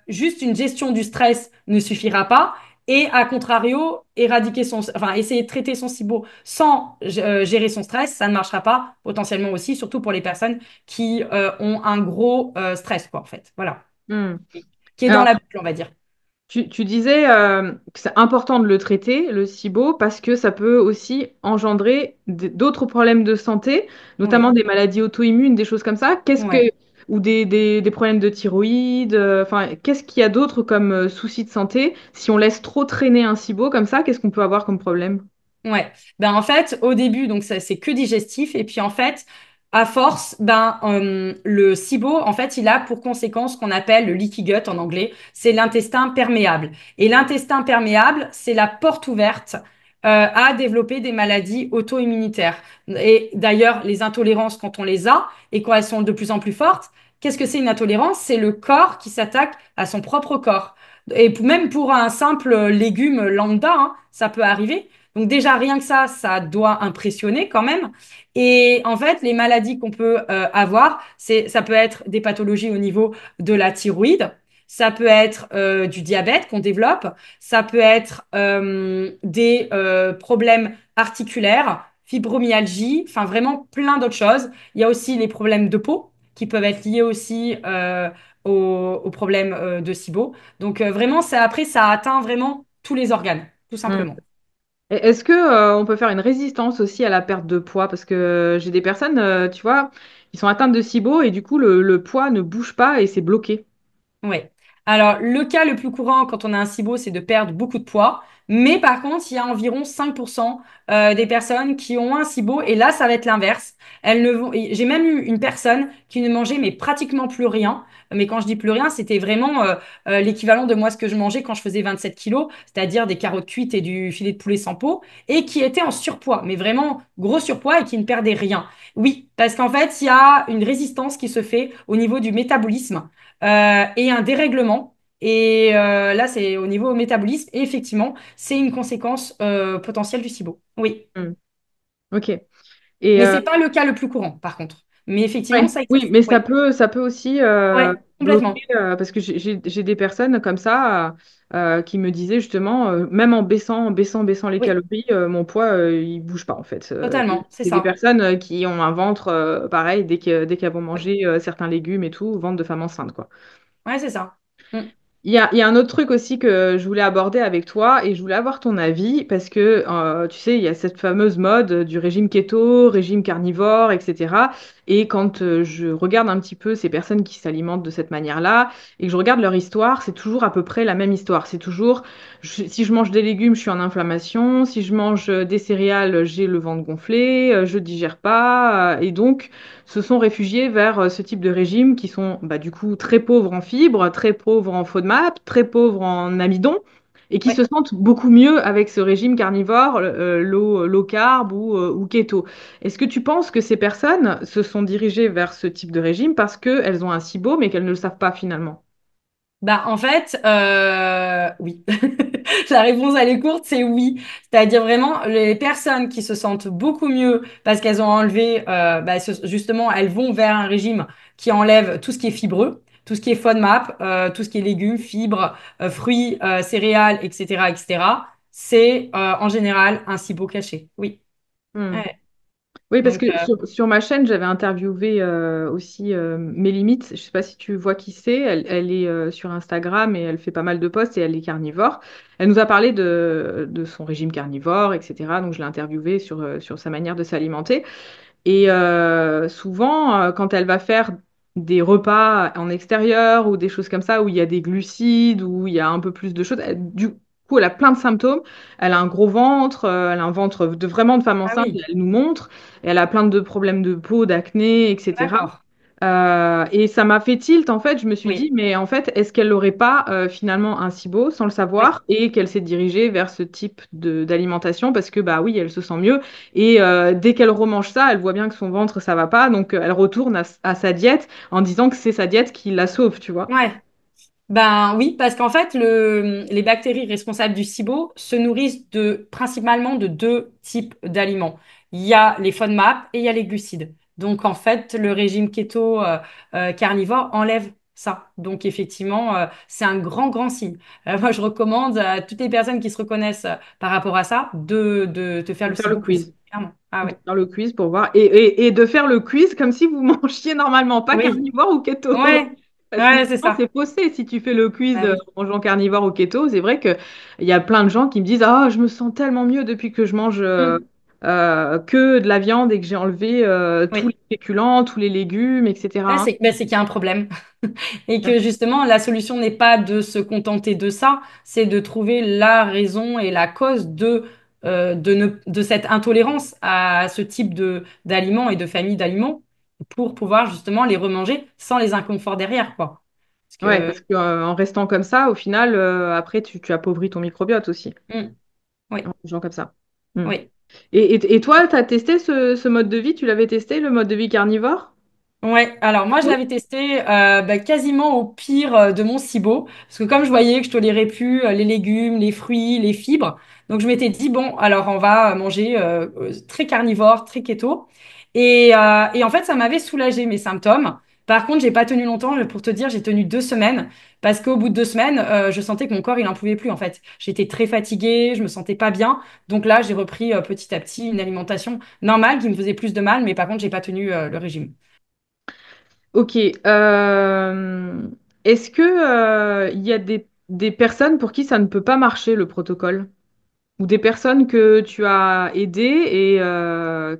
juste une gestion du stress ne suffira pas. Et à contrario, enfin, essayer de traiter son SIBO sans gérer son stress, ça ne marchera pas potentiellement aussi, surtout pour les personnes qui ont un gros stress, quoi, en fait. Voilà. Hmm. Qui est dans Alors, la boucle, on va dire. tu disais que c'est important de le traiter, le SIBO, parce que ça peut aussi engendrer d'autres problèmes de santé, notamment Oui. des maladies auto-immunes, des choses comme ça. Ouais. Ou des problèmes de thyroïde, enfin, qu'est-ce qu'il y a d'autre comme soucis de santé? Si on laisse trop traîner un SIBO comme ça, qu'est-ce qu'on peut avoir comme problème? Ouais, ben en fait, au début, donc ça c'est que digestif, et puis en fait, à force, le SIBO, en fait, il a pour conséquence ce qu'on appelle le leaky gut en anglais, c'est l'intestin perméable. Et l'intestin perméable, c'est la porte ouverte à développer des maladies auto-immunitaires. Et d'ailleurs, les intolérances, quand on les a et quand elles sont de plus en plus fortes, qu'est-ce que c'est une intolérance? C'est le corps qui s'attaque à son propre corps. Et même pour un simple légume lambda, hein, ça peut arriver. Donc déjà, rien que ça doit impressionner quand même. Et en fait, les maladies qu'on peut avoir, ça peut être des pathologies au niveau de la thyroïde, ça peut être du diabète qu'on développe, ça peut être des problèmes articulaires, fibromyalgie, enfin vraiment plein d'autres choses. Il y a aussi les problèmes de peau qui peuvent être liés aussi aux problèmes de SIBO. Donc vraiment, après, ça atteint vraiment tous les organes, tout Hmm. simplement. Et est-ce que, on peut faire une résistance aussi à la perte de poids? Parce que j'ai des personnes, tu vois, qui sont atteintes de SIBO et du coup, le poids ne bouge pas et c'est bloqué. Oui. Alors, le cas le plus courant quand on a un SIBO, c'est de perdre beaucoup de poids. Mais par contre, il y a environ 5% des personnes qui ont un SIBO. Et là, ça va être l'inverse. Elles ne vont... et j'ai même eu une personne qui ne mangeait mais pratiquement plus rien. Mais quand je dis plus rien, c'était vraiment l'équivalent de moi ce que je mangeais quand je faisais 27 kilos, c'est-à-dire des carottes cuites et du filet de poulet sans peau, et qui était en surpoids, mais vraiment gros surpoids et qui ne perdait rien. Oui, parce qu'en fait, il y a une résistance qui se fait au niveau du métabolisme et un dérèglement. Et là, c'est au niveau métabolisme. Et effectivement, c'est une conséquence potentielle du SIBO. Oui. Hmm. Ok. Et Mais c'est pas le cas le plus courant, par contre. Mais effectivement, ouais, ça oui, existe. mais Oui. ça peut aussi Ouais, bloquer, complètement. parce que j'ai des personnes comme ça qui me disaient justement, même en baissant les Oui, calories, mon poids, il bouge pas en fait. totalement. C'est C'est des ça. personnes qui ont un ventre pareil dès qu'elles vont Oui. manger certains légumes et tout, ventre de femme enceinte, quoi. Ouais, c'est ça. Mm. Il y a un autre truc aussi que je voulais aborder avec toi et je voulais avoir ton avis parce que tu sais, il y a cette fameuse mode du régime keto, régime carnivore, etc. Et quand je regarde un petit peu ces personnes qui s'alimentent de cette manière-là et que je regarde leur histoire, c'est toujours à peu près la même histoire. C'est toujours, si je mange des légumes, je suis en inflammation. Si je mange des céréales, j'ai le ventre gonflé, je digère pas. Et donc, se sont réfugiés vers ce type de régime qui sont bah, du coup très pauvres en fibres, très pauvres en FODMAP, très pauvres en amidon et qui se Ouais. sentent beaucoup mieux avec ce régime carnivore, low carb ou keto. Est-ce que tu penses que ces personnes se sont dirigées vers ce type de régime parce qu'elles ont un SIBO mais qu'elles ne le savent pas finalement? Bah, en fait, oui. La réponse, elle est courte, c'est oui. C'est-à-dire vraiment, les personnes qui se sentent beaucoup mieux parce qu'elles ont enlevé, bah, justement, elles vont vers un régime qui enlève tout ce qui est fibreux, tout ce qui est FODMAP, tout ce qui est légumes, fibres, fruits, céréales, etc., etc. C'est en général un SIBO caché. Oui. Hmm. Ouais. Oui, parce Donc, que sur ma chaîne, j'avais interviewé aussi Mes Limites. Je sais pas si tu vois qui c'est. Elle est sur Instagram et elle fait pas mal de posts et elle est carnivore. Elle nous a parlé de son régime carnivore, etc. Donc je l'ai interviewée sur sa manière de s'alimenter. Et souvent, quand elle va faire des repas en extérieur ou des choses comme ça, où il y a des glucides, où il y a un peu plus de choses, du coup, elle a plein de symptômes. Elle a un gros ventre, elle a un ventre vraiment de femme ah enceinte, et oui, elle nous montre. Et elle a plein de problèmes de peau, d'acné, etc. d'accord. Et ça m'a fait tilt, en fait, je me suis dit, Oui, mais en fait, est-ce qu'elle n'aurait pas finalement un SIBO sans le oui. savoir et qu'elle s'est dirigée vers ce type d'alimentation parce que, bah oui, elle se sent mieux. Et dès qu'elle remange ça, elle voit bien que son ventre, ça va pas, donc elle retourne à sa diète en disant que c'est sa diète qui la sauve, tu vois. Ouais. Ben oui, parce qu'en fait, les bactéries responsables du SIBO se nourrissent principalement de deux types d'aliments. Il y a les FODMAP et il y a les glucides. Donc en fait, le régime keto carnivore enlève ça. Donc effectivement, c'est un grand, grand signe. Moi, je recommande à toutes les personnes qui se reconnaissent par rapport à ça de te faire De le faire le SIBO quiz. quiz. Clairement. Ah De ouais. faire le quiz pour voir. Et de faire le quiz comme si vous mangiez normalement, pas Oui. carnivore ou keto. Ouais. Parce que Ouais, c'est sinon, ça. c'est faussé. Si tu fais le quiz Ah oui. en mangeant carnivore ou keto, c'est vrai qu'il y a plein de gens qui me disent ah, je me sens tellement mieux depuis que je mange Mm. que de la viande et que j'ai enlevé tous Oui. les féculents, tous les légumes, Ouais, etc. c'est qu'il y a un problème. Et que justement, la solution n'est pas de se contenter de ça, c'est de trouver la raison et la cause de cette intolérance à ce type d'aliments et de famille d'aliments pour pouvoir justement les remanger sans les inconforts derrière, quoi. Parce Ouais, que, parce qu'en restant comme ça, au final, après, tu appauvris ton microbiote aussi, mm, oui, en mangeant comme ça. Hmm. oui. Et toi, tu as testé ce mode de vie? Tu l'avais testé, le mode de vie carnivore? Ouais, alors moi je Oui. l'avais testé bah, quasiment au pire de mon SIBO, parce que comme je voyais que je tolérais plus les légumes, les fruits, les fibres, donc je m'étais dit bon, alors on va manger très carnivore, très keto, et en fait ça m'avait soulagé mes symptômes. Par contre, j'ai pas tenu longtemps, pour te dire, j'ai tenu 2 semaines, parce qu'au bout de 2 semaines, je sentais que mon corps il en pouvait plus en fait. J'étais très fatiguée, je me sentais pas bien, donc là j'ai repris petit à petit une alimentation normale qui me faisait plus de mal, mais par contre j'ai pas tenu le régime. Ok. Est-ce que il y a des personnes pour qui ça ne peut pas marcher, le protocole? Ou des personnes que tu as aidées et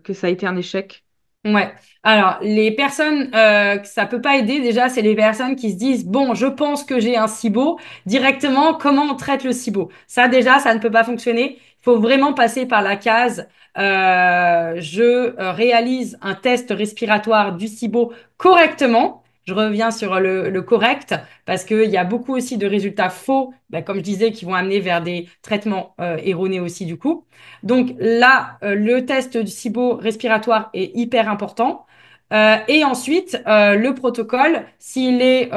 que ça a été un échec? Ouais. Alors, les personnes que ça peut pas aider, déjà, c'est les personnes qui se disent, bon, je pense que j'ai un SIBO. Directement, comment on traite le SIBO? Ça, déjà, ça ne peut pas fonctionner. Il faut vraiment passer par la case. Je réalise un test respiratoire du SIBO correctement. Je reviens sur le correct parce qu'il y a beaucoup aussi de résultats faux, ben, comme je disais, qui vont amener vers des traitements erronés aussi du coup. Donc là, le test du SIBO respiratoire est hyper important. Et ensuite, le protocole, s'il est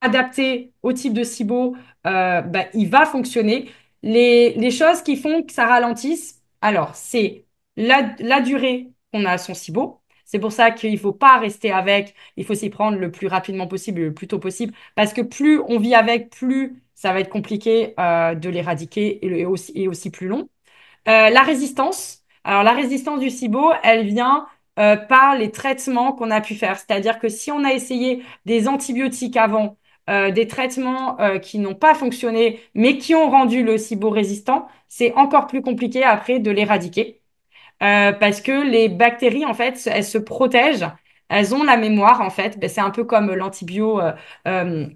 adapté au type de SIBO, bah, il va fonctionner. Les choses qui font que ça ralentisse, alors, c'est la durée qu'on a à son SIBO. C'est pour ça qu'il ne faut pas rester avec, il faut s'y prendre le plus rapidement possible, le plus tôt possible, parce que plus on vit avec, plus ça va être compliqué de l'éradiquer et aussi plus long. La résistance. Alors, la résistance du SIBO, elle vient par les traitements qu'on a pu faire. C'est-à-dire que si on a essayé des antibiotiques avant, des traitements qui n'ont pas fonctionné, mais qui ont rendu le SIBO résistant, c'est encore plus compliqué après de l'éradiquer. Parce que les bactéries, en fait, elles se protègent, elles ont la mémoire, en fait. Ben, c'est un peu comme euh,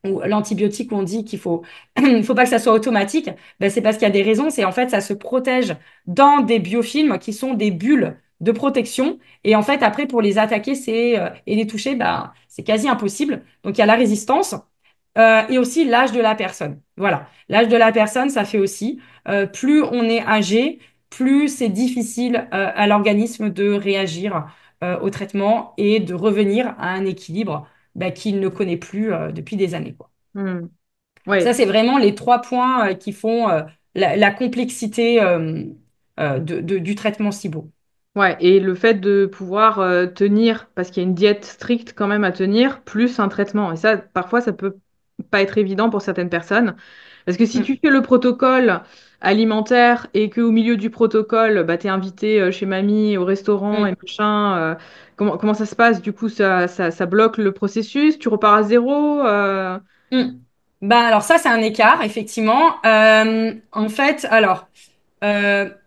ou l'antibiotique où on dit qu'il faut, il faut pas que ça soit automatique. Ben, c'est parce qu'il y a des raisons. C'est en fait, ça se protège dans des biofilms qui sont des bulles de protection. Et en fait, après, pour les attaquer et les toucher, ben, c'est quasi impossible. Donc, il y a la résistance. Et aussi l'âge de la personne. Voilà, l'âge de la personne, ça fait aussi. Plus on est âgé, plus c'est difficile à l'organisme de réagir au traitement et de revenir à un équilibre qu'il ne connaît plus depuis des années, quoi. Hmm. Ça, Ouais. c'est vraiment les trois points qui font la complexité du traitement SIBO. Ouais, et le fait de pouvoir tenir, parce qu'il y a une diète stricte quand même à tenir, plus un traitement. Et ça, parfois, ça peut pas être évident pour certaines personnes. Parce que si Mm, tu fais le protocole alimentaire et qu'au milieu du protocole, bah, tu es invité chez mamie au restaurant et mm, machin, comment ça se passe? Du coup, ça bloque le processus, tu repars à zéro. mm. Ben alors ça, c'est un écart, effectivement. En fait, alors,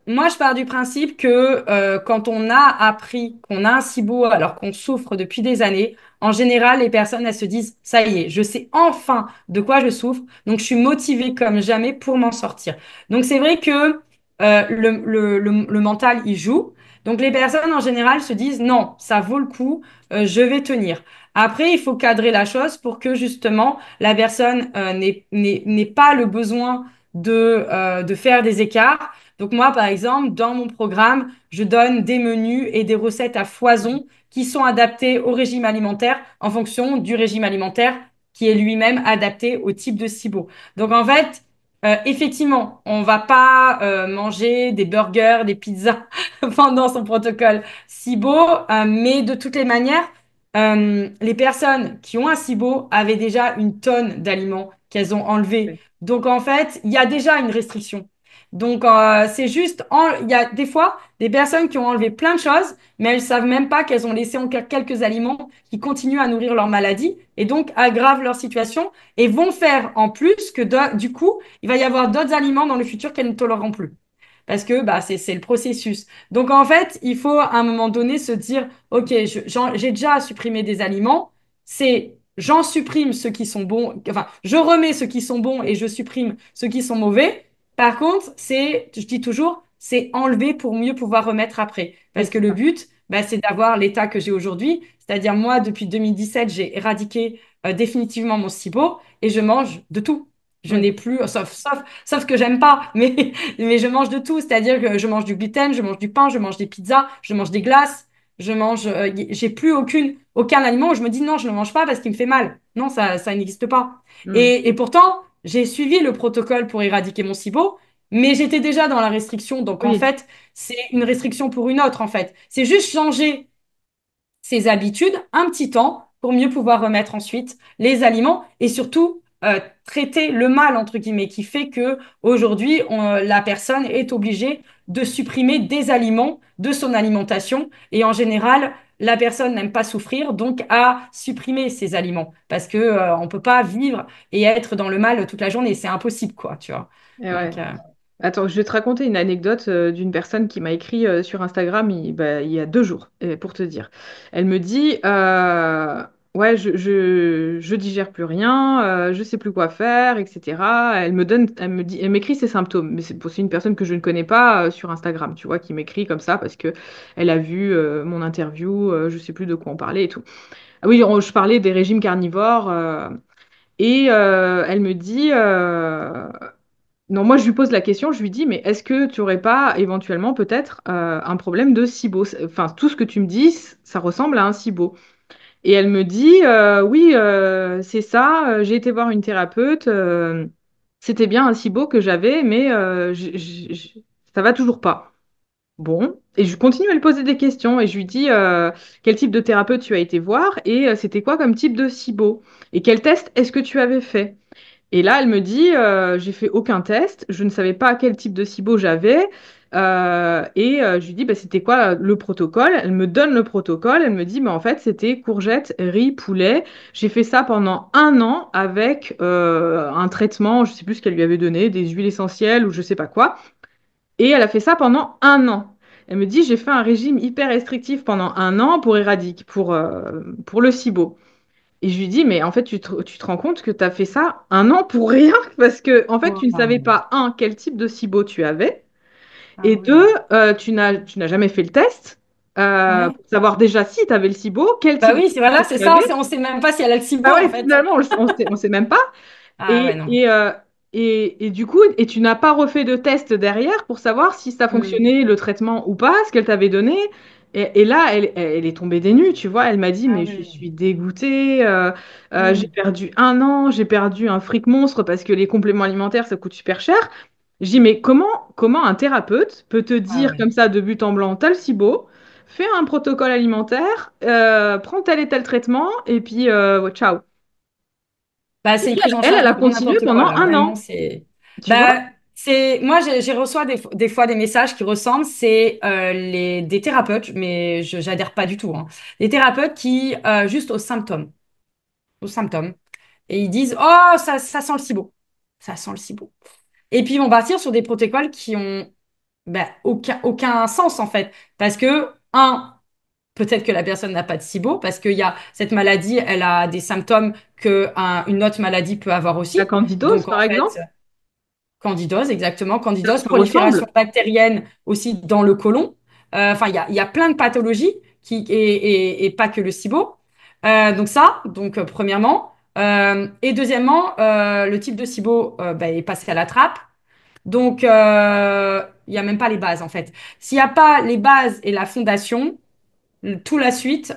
moi, je pars du principe que quand on a appris qu'on a un SIBO alors qu'on souffre depuis des années, en général, les personnes, elles se disent, ça y est, je sais enfin de quoi je souffre, donc je suis motivée comme jamais pour m'en sortir. Donc c'est vrai que le mental, il joue. Donc les personnes, en général, se disent, non, ça vaut le coup, je vais tenir. Après, il faut cadrer la chose pour que justement la personne n'ait pas le besoin de faire des écarts. Donc moi, par exemple, dans mon programme, je donne des menus et des recettes à foison qui sont adaptés au régime alimentaire en fonction du régime alimentaire qui est lui-même adapté au type de SIBO. Donc en fait, effectivement, on va pas manger des burgers, des pizzas pendant son protocole SIBO, mais de toutes les manières, les personnes qui ont un SIBO avaient déjà une tonne d'aliments qu'elles ont enlevés. Ouais. Donc en fait, il y a déjà une restriction. Donc, c'est juste, il y a des fois des personnes qui ont enlevé plein de choses, mais elles savent même pas qu'elles ont laissé encore quelques aliments qui continuent à nourrir leur maladie et donc aggravent leur situation et vont faire en plus que du coup, il va y avoir d'autres aliments dans le futur qu'elles ne toléreront plus. Parce que bah, c'est le processus. Donc, en fait, il faut à un moment donné se dire, OK, j'ai déjà supprimé des aliments, j'en supprime ceux qui sont bons, enfin, je remets ceux qui sont bons et je supprime ceux qui sont mauvais. Par contre, je dis toujours, c'est enlever pour mieux pouvoir remettre après. Oui, Parce que c'est le ça. but, bah, c'est d'avoir l'état que j'ai aujourd'hui. C'est-à-dire, moi, depuis 2017, j'ai éradiqué définitivement mon SIBO et je mange de tout. Je Oui. n'ai plus, sauf que j'aime pas, mais je mange de tout. C'est-à-dire que je mange du gluten, je mange du pain, je mange des pizzas, je mange des glaces, j'ai plus aucun aliment où je me dis non, je ne mange pas parce qu'il me fait mal. Non, ça n'existe pas. Hmm. Et pourtant, j'ai suivi le protocole pour éradiquer mon SIBO, mais j'étais déjà dans la restriction. Donc, en Oui. fait, c'est une restriction pour une autre, en fait. C'est juste changer ses habitudes un petit temps pour mieux pouvoir remettre ensuite les aliments et surtout traiter le mal, entre guillemets, qui fait que aujourd'hui, la personne est obligée de supprimer des aliments de son alimentation. Et en général, la personne n'aime pas souffrir, donc à supprimer ces aliments. Parce que, on peut pas vivre et être dans le mal toute la journée. C'est impossible, quoi, tu vois. Et ouais. Donc, Attends, je vais te raconter une anecdote d'une personne qui m'a écrit sur Instagram il y a 2 jours, pour te dire. Elle me dit, ouais, je digère plus rien, je sais plus quoi faire, etc. Elle m'écrit ses symptômes, mais c'est une personne que je ne connais pas sur Instagram, tu vois, qui m'écrit comme ça parce que elle a vu mon interview, je sais plus de quoi on parlait et tout. Ah oui, je parlais des régimes carnivores. Et elle me dit, non, moi je lui pose la question, je lui dis, mais est-ce que tu aurais pas éventuellement peut-être un problème de SIBO? Enfin, tout ce que tu me dis, ça ressemble à un SIBO. Et elle me dit, oui, c'est ça, j'ai été voir une thérapeute, c'était bien un SIBO que j'avais, mais ça va toujours pas. Bon, et je continue à lui poser des questions et je lui dis, quel type de thérapeute tu as été voir et c'était quoi comme type de SIBO? Et quel test est-ce que tu avais fait? Et là, elle me dit, j'ai fait aucun test, je ne savais pas quel type de SIBO j'avais. Je lui dis, bah, c'était quoi le protocole? Elle me donne le protocole, elle me dit, bah, en fait, c'était courgette, riz, poulet. J'ai fait ça pendant un an avec un traitement, je sais plus ce qu'elle lui avait donné, des huiles essentielles ou je sais pas quoi. Et elle a fait ça pendant un an. Elle me dit, j'ai fait un régime hyper restrictif pendant un an pour éradiquer, pour le SIBO. Et je lui dis, mais en fait, tu te rends compte que tu as fait ça un an pour rien? Parce que, en fait, tu ne savais Waouh. pas, un, quel type de SIBO tu avais, Ah et deux, oui. tu n'as jamais fait le test Ouais. pour savoir déjà si tu avais le SIBO, quel Bah type de oui, c'est voilà, SIBO c'est tu ça. avais. On sait même pas si elle a le Bah SIBO en ouais, fait. finalement, on sait même pas. Ah ouais, Et, non. et, euh, et du coup, tu n'as pas refait de test derrière pour savoir si ça Hmm. fonctionnait le traitement ou pas, ce qu'elle t'avait donné. Et là, elle est tombée des nues, tu vois. Elle m'a dit, Ah mais je oui. suis dégoûtée, j'ai Hmm. perdu un an, j'ai perdu un fric monstre parce que les compléments alimentaires, ça coûte super cher. Je dis, mais comment un thérapeute peut te Ah dire ouais. comme ça de but en blanc, t'as le SIBO, fais un protocole alimentaire, prends tel et tel traitement, et puis ciao. Bah, Et c'est une puis prise en elle, charge elle de a grand continué n'importe quoi, pendant là. un Vraiment, an. c'est. Tu vois? Bah, moi, j'ai reçois des fois des messages qui ressemblent. C'est des thérapeutes, mais je j'adhère pas du tout, hein. Des thérapeutes qui, juste aux symptômes. Et ils disent, oh, ça sent le SIBO. Ça sent le SIBO. Et puis, ils vont partir sur des protocoles qui ont bah, aucun sens, en fait. Parce que, peut-être que la personne n'a pas de SIBO, parce qu'il y a cette maladie, elle a des symptômes que une autre maladie peut avoir La aussi. candidose, Donc, par en fait, exemple, candidose, exactement. Candidose, ça prolifération ressemble. bactérienne aussi dans le côlon. Enfin, il y a plein de pathologies et pas que le SIBO. Donc premièrement. Et deuxièmement, le type de SIBO bah, est passé à la trappe. Donc, il n'y a même pas les bases, en fait. S'il n'y a pas les bases et la fondation, tout la suite,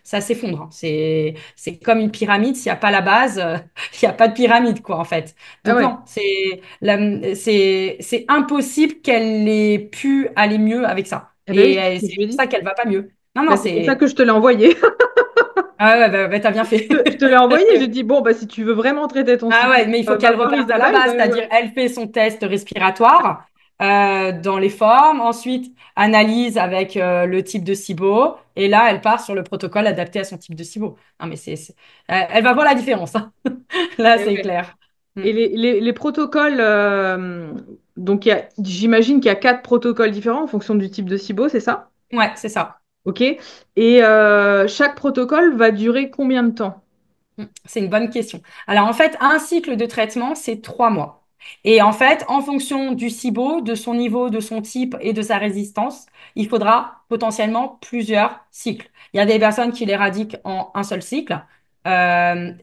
ça s'effondre, hein. C'est comme une pyramide. S'il n'y a pas la base, il n'y a pas de pyramide, quoi, en fait. Ah Donc ouais. non, c'est impossible qu'elle ait pu aller mieux avec ça. Eh ben oui, Et c'est ce que c'est je lui ai pour dit. ça qu'elle va pas mieux. Non, non, Ben, c'est pour ça c'est... que je te l'ai envoyé. Ah ouais, bah, t'as bien fait. Je te l'ai Parce envoyé, que j'ai dit, bon, bah, si tu veux vraiment traiter ton ah SIBO, ouais, mais il faut va qu'elle voir reparte à la Isabelle. base, c'est-à-dire elle fait son test respiratoire dans les formes, ensuite analyse avec le type de SIBO, et là elle part sur le protocole adapté à son type de SIBO. Non mais elle va voir la différence, hein. Là Eh c'est ouais. clair. Mm. Et les protocoles, donc j'imagine qu'il y a 4 protocoles différents en fonction du type de SIBO, c'est ça? Ouais, c'est ça. OK. Et chaque protocole va durer combien de temps? C'est une bonne question. Alors en fait, un cycle de traitement, c'est 3 mois. Et en fait, en fonction du SIBO, de son niveau, de son type et de sa résistance, il faudra potentiellement plusieurs cycles. Il y a des personnes qui l'éradiquent en un seul cycle, et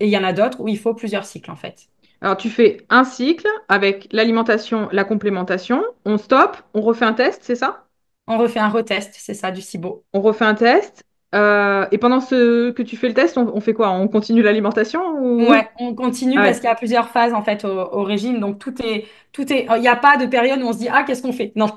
il y en a d'autres où il faut plusieurs cycles en fait. Alors, tu fais un cycle avec l'alimentation, la complémentation, on stoppe, on refait un test, c'est ça? On refait un retest, c'est ça, du SIBO. On refait un test. Et pendant ce que tu fais le test, on fait quoi? On continue l'alimentation ou... Ouais, on continue Ah parce ouais, qu'il y a plusieurs phases en fait au régime. Donc il n'y a pas de période où on se dit, ah, qu'est-ce qu'on fait? Non,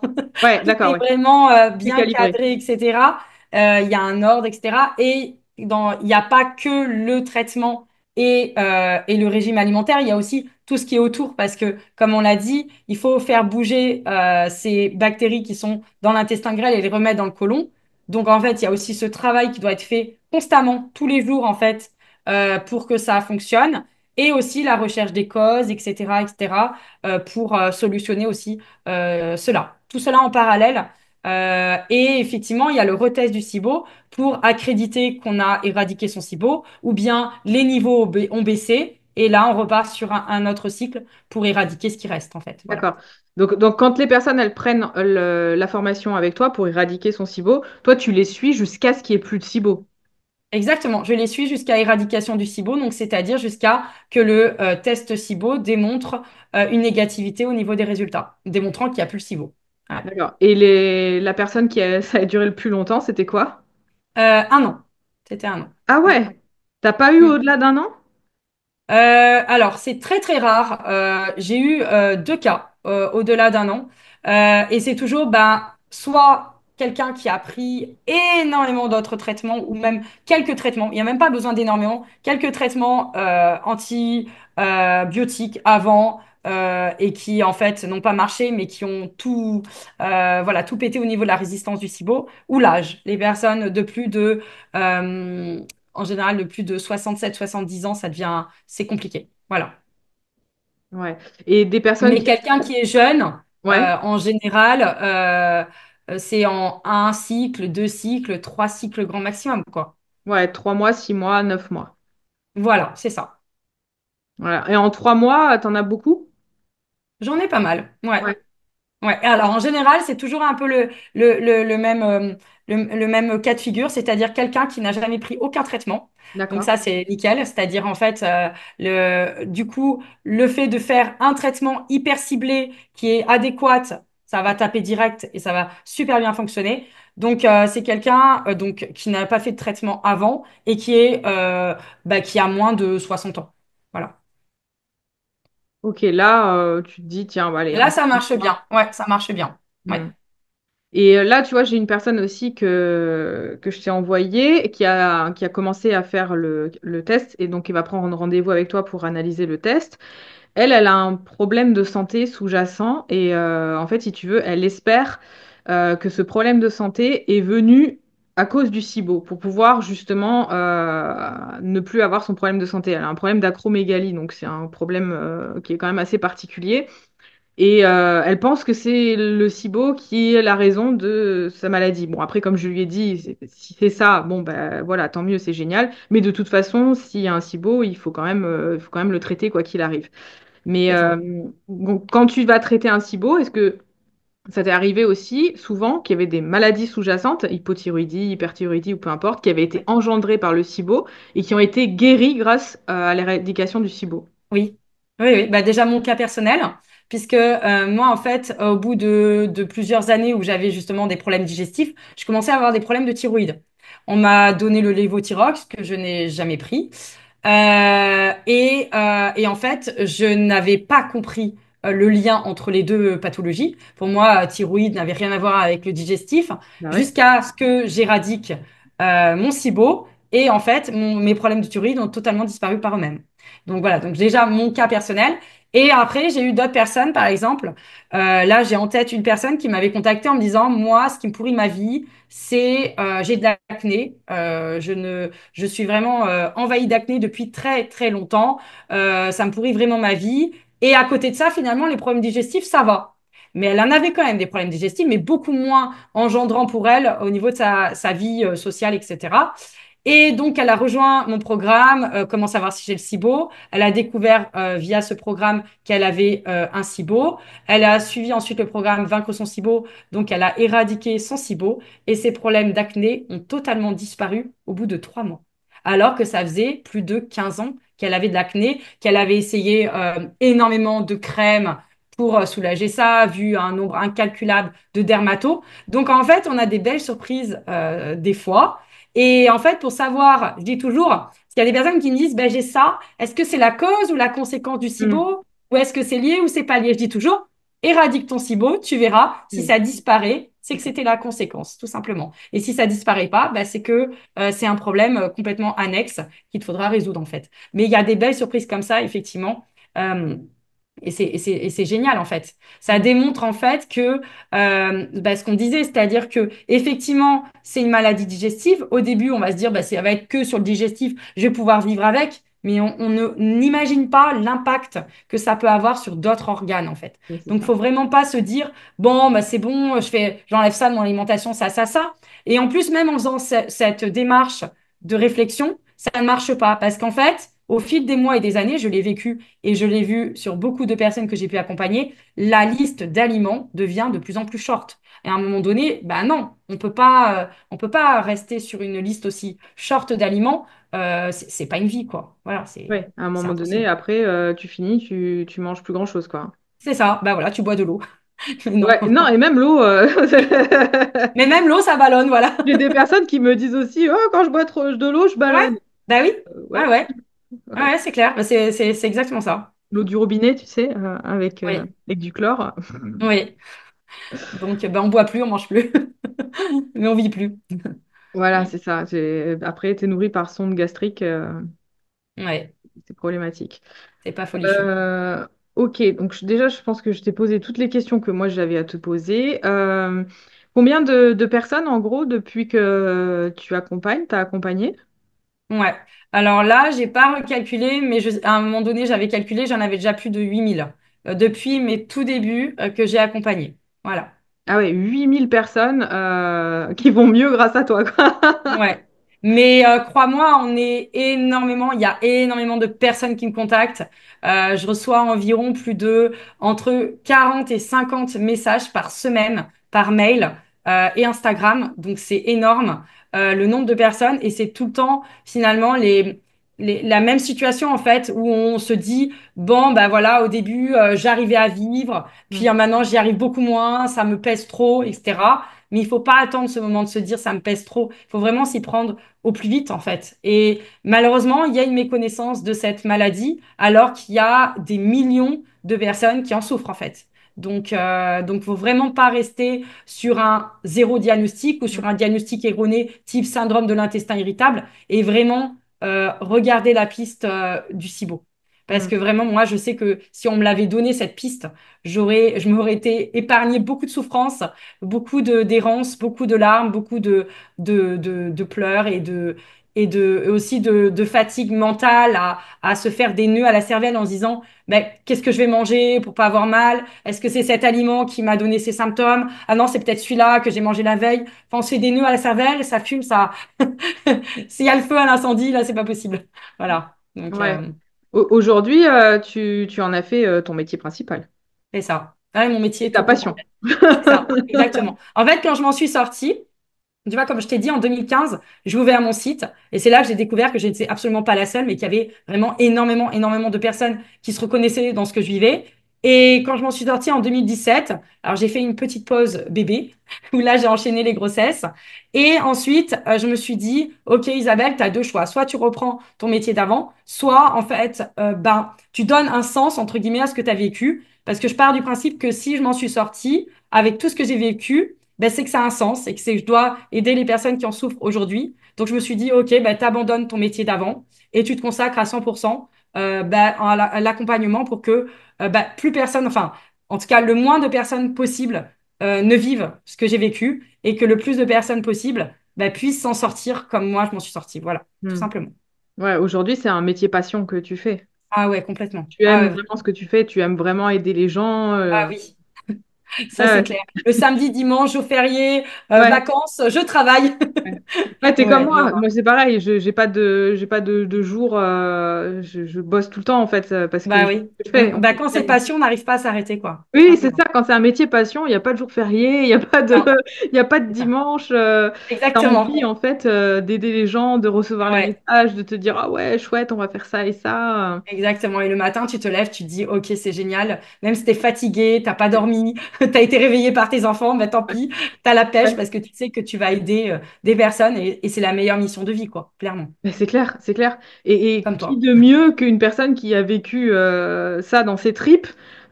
ouais, tout d'accord, est ouais. vraiment C'est bien calibré. cadré, etc. Il y a un ordre, etc. Et il n'y a pas que le traitement et le régime alimentaire, il y a aussi tout ce qui est autour parce que, comme on l'a dit, il faut faire bouger ces bactéries qui sont dans l'intestin grêle et les remettre dans le côlon. Donc, en fait, il y a aussi ce travail qui doit être fait constamment, tous les jours, en fait, pour que ça fonctionne. Et aussi la recherche des causes, etc., etc., pour solutionner aussi cela. Tout cela en parallèle. Et effectivement, il y a le retest du SIBO pour accréditer qu'on a éradiqué son SIBO, ou bien les niveaux ont baissé. Et là, on repart sur un autre cycle pour éradiquer ce qui reste, en fait. Voilà. D'accord. Donc, quand les personnes, elles prennent la formation avec toi pour éradiquer son SIBO, toi, tu les suis jusqu'à ce qu'il n'y ait plus de SIBO. Exactement. Je les suis jusqu'à éradication du SIBO, donc c'est-à-dire jusqu'à que le test SIBO démontre une négativité au niveau des résultats, démontrant qu'il n'y a plus le SIBO. Voilà. D'accord. Et la personne ça a duré le plus longtemps, c'était quoi? Un an. C'était un an. Ah Mm. ouais, t'as pas eu Mm. au-delà d'un an? Alors, c'est très très rare. J'ai eu 2 cas au-delà d'un an. Et c'est toujours, ben, soit quelqu'un qui a pris énormément d'autres traitements ou même quelques traitements, il n'y a même pas besoin d'énormément, quelques traitements antibiotiques avant et qui en fait n'ont pas marché mais qui ont tout, voilà, tout pété au niveau de la résistance du SIBO ou l'âge. Les personnes de plus de, en général, de plus de 67-70 ans, c'est compliqué. Voilà. Ouais. Et des personnes Mais qui... quelqu'un qui est jeune, Ouais, en général, c'est en un cycle, deux cycles, trois cycles grand maximum, quoi. ouais, 3 mois, 6 mois, 9 mois. Voilà, c'est ça. Voilà. Et en 3 mois, t'en as beaucoup? J'en ai pas mal. Ouais. Ouais. Ouais. Et alors, en général, c'est toujours un peu le même, le même cas de figure, c'est-à-dire quelqu'un qui n'a jamais pris aucun traitement. Donc D'accord. ça, c'est nickel. C'est-à-dire, en fait, du coup, le fait de faire un traitement hyper ciblé qui est adéquat, ça va taper direct et ça va super bien fonctionner. Donc, c'est quelqu'un donc qui n'a pas fait de traitement avant et qui a moins de 60 ans. Voilà. Ok, là, tu te dis, tiens, bah, Et allez, là, encore ça une marche bien. fois. Ouais, ça marche bien. Ouais. Hmm. Et là, tu vois, j'ai une personne aussi que je t'ai envoyée qui a commencé à faire le test et donc il va prendre rendez-vous avec toi pour analyser le test. Elle a un problème de santé sous-jacent et en fait, si tu veux, elle espère que ce problème de santé est venu à cause du SIBO pour pouvoir justement ne plus avoir son problème de santé. Elle a un problème d'acromégalie, donc c'est un problème qui est quand même assez particulier. Et elle pense que c'est le SIBO qui est la raison de sa maladie. Bon, après, comme je lui ai dit, si c'est ça, bon, ben voilà, tant mieux, c'est génial. Mais de toute façon, s'il y a un SIBO, il faut quand même le traiter quoi qu'il arrive. Mais C'est ça. bon, quand tu vas traiter un SIBO, est-ce que ça t'est arrivé aussi souvent qu'il y avait des maladies sous-jacentes, hypothyroïdie, hyperthyroïdie ou peu importe, qui avaient été Ouais. engendrées par le SIBO et qui ont été guéries grâce à l'éradication du SIBO? Oui, oui, oui. Bah, déjà mon cas personnel, puisque moi, en fait, au bout de plusieurs années où j'avais justement des problèmes digestifs, je commençais à avoir des problèmes de thyroïde. On m'a donné le Levothyrox que je n'ai jamais pris. Et en fait, je n'avais pas compris le lien entre les deux pathologies. Pour moi, thyroïde n'avait rien à voir avec le digestif, Ah ouais? jusqu'à ce que j'éradique mon SIBO. Et en fait, mes problèmes de thyroïde ont totalement disparu par eux-mêmes. Donc voilà, donc déjà mon cas personnel. Et après, j'ai eu d'autres personnes, par exemple. Là, j'ai en tête une personne qui m'avait contactée en me disant, moi, ce qui me pourrit ma vie, c'est j'ai de l'acné. Je suis vraiment envahie d'acné depuis très très longtemps. Ça me pourrit vraiment ma vie. Et à côté de ça, finalement, les problèmes digestifs, ça va. Mais elle en avait quand même des problèmes digestifs, mais beaucoup moins engendrant pour elle au niveau de sa vie sociale, etc. Et donc, elle a rejoint mon programme, Comment savoir si j'ai le SIBO. Elle a découvert via ce programme qu'elle avait un SIBO. Elle a suivi ensuite le programme Vaincre son SIBO. Donc, elle a éradiqué son SIBO et ses problèmes d'acné ont totalement disparu au bout de 3 mois. Alors que ça faisait plus de 15 ans qu'elle avait de l'acné, qu'elle avait essayé énormément de crèmes pour soulager ça, vu un nombre incalculable de dermatos. Donc, en fait, on a des belles surprises des fois. Et en fait, pour savoir, je dis toujours, parce qu'il y a des personnes qui me disent, ben, j'ai ça, est-ce que c'est la cause ou la conséquence du Hmm. SIBO? Ou est-ce que c'est lié ou c'est pas lié? Je dis toujours, éradique ton SIBO, tu verras, si Oui. ça disparaît, c'est que Ok. c'était la conséquence, tout simplement. Et si ça disparaît pas, ben, c'est que c'est un problème complètement annexe qu'il faudra résoudre, en fait. Mais il y a des belles surprises comme ça, effectivement. Euh, et c'est génial en fait. Ça Hmm. démontre en fait que ce qu'on disait, c'est-à-dire que effectivement c'est une maladie digestive. Au début, on va se dire bah, ça va être que sur le digestif, je vais pouvoir vivre avec, mais on n'imagine pas l'impact que ça peut avoir sur d'autres organes en fait. Oui, c'est Donc, ça. faut vraiment pas se dire bon bah c'est bon, j'enlève ça de mon alimentation, ça. Et en plus, même en faisant cette démarche de réflexion, ça ne marche pas parce qu'en fait, au fil des mois et des années, je l'ai vécu et je l'ai vu sur beaucoup de personnes que j'ai pu accompagner, la liste d'aliments devient de plus en plus short. Et à un moment donné, bah non, on peut pas rester sur une liste aussi short d'aliments. C'est pas une vie, quoi. Voilà, Oui, à un c'est moment donné, impossible. après, tu finis, tu manges plus grand-chose, quoi. C'est ça. Bah voilà, tu bois de l'eau. Non. Ouais, non, et même l'eau. Mais même l'eau, ça ballonne, voilà. J'ai des personnes qui me disent aussi, oh, quand je bois trop de l'eau, je Ouais. ballonne. Bah oui. Ouais, Ouais, ouais. ouais. Ouais, c'est clair. Bah, c'est exactement ça. L'eau du robinet, tu sais, avec, Oui. avec du chlore. Oui. Donc, ben, on boit plus, on mange plus, mais on vit plus. Voilà, Ouais, c'est ça. Après, tu es nourri par sonde gastrique, ouais, c'est problématique. c'est pas folichon. Euh, ok, donc déjà, je pense que je t'ai posé toutes les questions que moi j'avais à te poser. Combien de personnes, en gros, depuis que tu accompagnes, t'as accompagné? Ouais. Alors là, j'ai pas recalculé, mais à un moment donné, j'avais calculé, j'en avais déjà plus de 8 000 depuis mes tout débuts que j'ai accompagné. Voilà. Ah ouais, 8 000 personnes qui vont mieux grâce à toi, quoi. Ouais. Mais crois-moi, on est énormément, il y a énormément de personnes qui me contactent. Je reçois environ plus de entre 40 et 50 messages par semaine, par mail et Instagram. Donc c'est énorme le nombre de personnes et c'est tout le temps finalement la même situation en fait où on se dit bon bah voilà au début j'arrivais à vivre puis Mm, maintenant j'y arrive beaucoup moins, ça me pèse trop, etc. Mais il faut pas attendre ce moment de se dire ça me pèse trop. Il faut vraiment s'y prendre au plus vite, en fait. Et malheureusement, il y a une méconnaissance de cette maladie, alors qu'il y a des millions de personnes qui en souffrent, en fait. Donc, faut vraiment pas rester sur un zéro diagnostic ou mm, sur un diagnostic erroné type syndrome de l'intestin irritable et vraiment regarder la piste du SIBO. Parce mm, que vraiment, moi, je sais que si on me l'avait donné, cette piste, je m'aurais été épargné beaucoup de souffrance, beaucoup de d'errance, beaucoup de larmes, beaucoup de pleurs et aussi de fatigue mentale à se faire des nœuds à la cervelle en se disant mais qu'est-ce que je vais manger pour pas avoir mal? Est-ce que c'est cet aliment qui m'a donné ces symptômes? Ah non, c'est peut-être celui-là que j'ai mangé la veille. Enfin, on se fait des nœuds à la cervelle, ça fume, ça. S'il y a le feu à l'incendie, là, c'est pas possible. Voilà. Donc, ouais. Aujourd'hui, tu en as fait ton métier principal c'est ça. Ouais, mon et métier ta tout court. passion. C'est ça, exactement. En fait, quand je m'en suis sortie, tu vois, comme je t'ai dit, en 2015, j'ai ouvert mon site et c'est là que j'ai découvert que je n'étais absolument pas la seule, mais qu'il y avait vraiment énormément, énormément de personnes qui se reconnaissaient dans ce que je vivais. Et quand je m'en suis sortie en 2017, alors j'ai fait une petite pause bébé, où là j'ai enchaîné les grossesses. Et ensuite, je me suis dit, OK, Isabelle, tu as deux choix. Soit tu reprends ton métier d'avant, soit en fait, ben, tu donnes un sens, entre guillemets, à ce que tu as vécu. Parce que je pars du principe que si je m'en suis sortie, avec tout ce que j'ai vécu, ben, c'est que ça a un sens et que c'est que je dois aider les personnes qui en souffrent aujourd'hui. Donc, je me suis dit, OK, ben, tu abandonnes ton métier d'avant et tu te consacres à 100% ben, à l'accompagnement pour que ben, plus personne, enfin, en tout cas, le moins de personnes possible ne vivent ce que j'ai vécu et que le plus de personnes possible ben, puissent s'en sortir comme moi, je m'en suis sortie. Voilà, tout Mm. simplement. Ouais, aujourd'hui, c'est un métier passion que tu fais. Ah ouais, complètement. Tu Ah aimes ouais, vraiment ce que tu fais, tu aimes vraiment aider les gens. ah oui, ça c'est Ouais, clair. Le samedi, dimanche, jour férié, ouais. vacances, je travaille. Ouais, ouais, t'es comme Ouais, moi. j'adore. Moi, c'est pareil. Je j'ai pas de jour. Je bosse tout le temps en fait parce que Bah je oui. fais. En Bah, fait, quand c'est passion, on n'arrive pas à s'arrêter, quoi. Tout oui, c'est simplement. ça. Quand c'est un métier passion, il n'y a pas de jour férié, il n'y a pas de, Non, il y a pas de c'est ça. dimanche. T'as envie Exactement. en fait d'aider les gens, de recevoir les Ouais, messages, de te dire ah ouais, chouette, on va faire ça et ça. exactement. Et le matin, tu te lèves, tu te dis, OK, c'est génial. Même si t'es fatigué, t'as pas dormi, t'as été réveillé par tes enfants, mais tant pis, t'as la pêche Ouais. parce que tu sais que tu vas aider des personnes et c'est la meilleure mission de vie, quoi, clairement. Mais c'est clair, c'est clair. Et Comme qui toi. de mieux qu'une personne qui a vécu ça dans ses tripes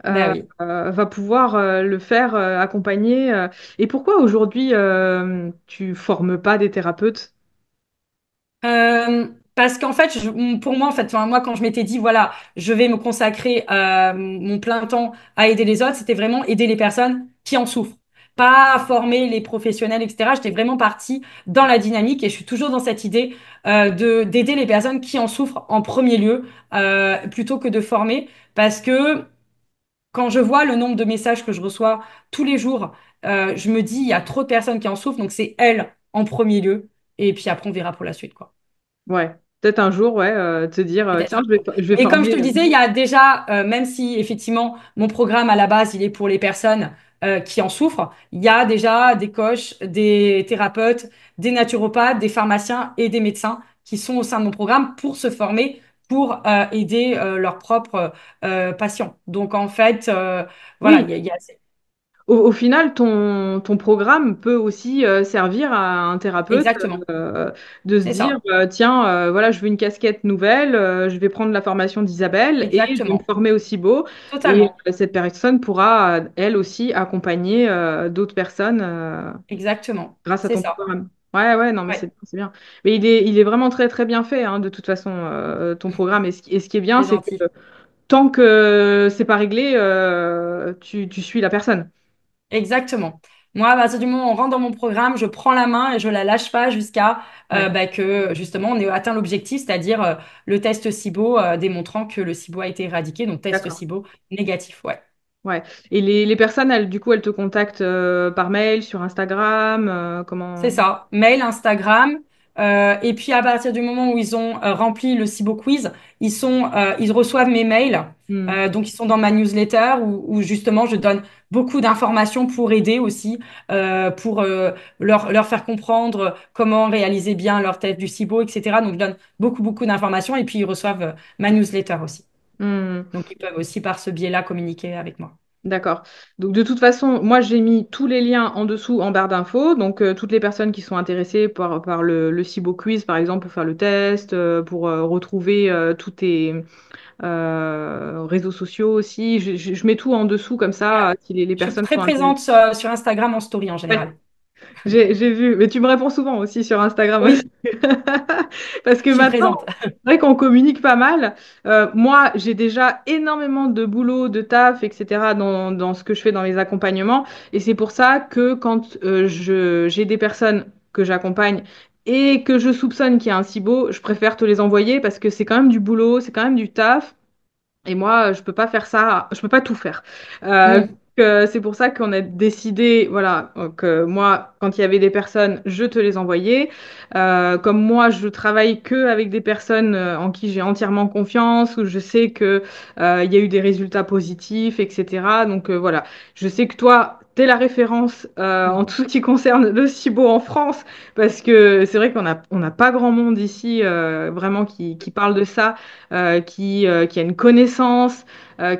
Bah oui. va pouvoir le faire accompagner. Et pourquoi aujourd'hui tu formes pas des thérapeutes? Parce qu'en fait, pour moi, en fait, enfin, moi, quand je m'étais dit, voilà, je vais me consacrer mon plein temps à aider les autres, c'était vraiment aider les personnes qui en souffrent, pas former les professionnels, etc. J'étais vraiment partie dans la dynamique et je suis toujours dans cette idée de d'aider les personnes qui en souffrent en premier lieu, plutôt que de former, parce que quand je vois le nombre de messages que je reçois tous les jours, je me dis, il y a trop de personnes qui en souffrent, donc c'est elles en premier lieu, et puis après, on verra pour la suite, quoi. Ouais, peut-être un jour, ouais, te dire Peut-être tiens, un jour. je vais Mais comme je te former. le disais, il y a déjà, même si effectivement mon programme à la base, il est pour les personnes qui en souffrent, il y a déjà des coachs, des thérapeutes, des naturopathes, des pharmaciens et des médecins qui sont au sein de mon programme pour se former, pour aider leurs propres patients. Donc en fait, voilà, Oui, il y a au final, ton programme peut aussi servir à un thérapeute Exactement. de se C'est dire, ça. tiens, voilà, je veux une casquette nouvelle, je vais prendre la formation d'Isabelle et je vais me Exactement. former au SIBO. Et Totalement. cette personne pourra, elle aussi, accompagner d'autres personnes Exactement. grâce à C'est ton ça. programme. Ouais, ouais, non, mais Ouais. c'est bien. Mais il est vraiment très, très bien fait, hein, de toute façon, ton programme. Et ce qui est bien, C'est c'est gentil. que tant que c'est pas réglé, tu suis la personne. Exactement. Moi, à partir du moment où on rentre dans mon programme, je prends la main et je la lâche pas jusqu'à Ouais, bah, que justement on ait atteint l'objectif, c'est-à-dire le test SIBO démontrant que le SIBO a été éradiqué, donc test d'accord. SIBO négatif. Ouais. Ouais. Et les personnes, elles, du coup, elles te contactent par mail, sur Instagram, C'est comment? ça, mail, Instagram. Et puis à partir du moment où ils ont rempli le SIBO quiz, ils reçoivent mes mails. Hmm. Donc ils sont dans ma newsletter où justement je donne beaucoup d'informations pour aider aussi, pour leur faire comprendre comment réaliser bien leur test du SIBO, etc. Donc je donne beaucoup d'informations et puis ils reçoivent ma newsletter aussi. Hmm. Donc ils peuvent aussi par ce biais-là communiquer avec moi. D'accord. Donc de toute façon, moi j'ai mis tous les liens en dessous en barre d'infos. Donc toutes les personnes qui sont intéressées par le SIBO Quiz, par exemple, pour faire le test, pour retrouver tous tes réseaux sociaux aussi, je mets tout en dessous comme Ouais. ça, si les Je suis personnes très sont intéressées. présente sur Instagram en story en Ouais. général. J'ai vu, mais tu me réponds souvent aussi sur Instagram Oui, aussi. Parce que je suis maintenant, présente. c'est vrai qu'on communique pas mal. Moi, j'ai déjà énormément de boulot, de taf, etc. dans ce que je fais dans les accompagnements. Et c'est pour ça que quand j'ai des personnes que j'accompagne et que je soupçonne qu'il y a un SIBO, je préfère te les envoyer parce que c'est quand même du boulot, c'est quand même du taf. Et moi, je peux pas faire ça, je peux pas tout faire. Mm. C'est pour ça qu'on a décidé, voilà, que moi, quand il y avait des personnes, je te les envoyais. Comme moi, je travaille que avec des personnes en qui j'ai entièrement confiance, où je sais que il y a eu des résultats positifs, etc. Donc voilà, je sais que toi, tu es la référence en tout ce qui concerne le SIBO en France, parce que c'est vrai qu'on n'a pas grand monde ici vraiment qui parle de ça qui a une connaissance,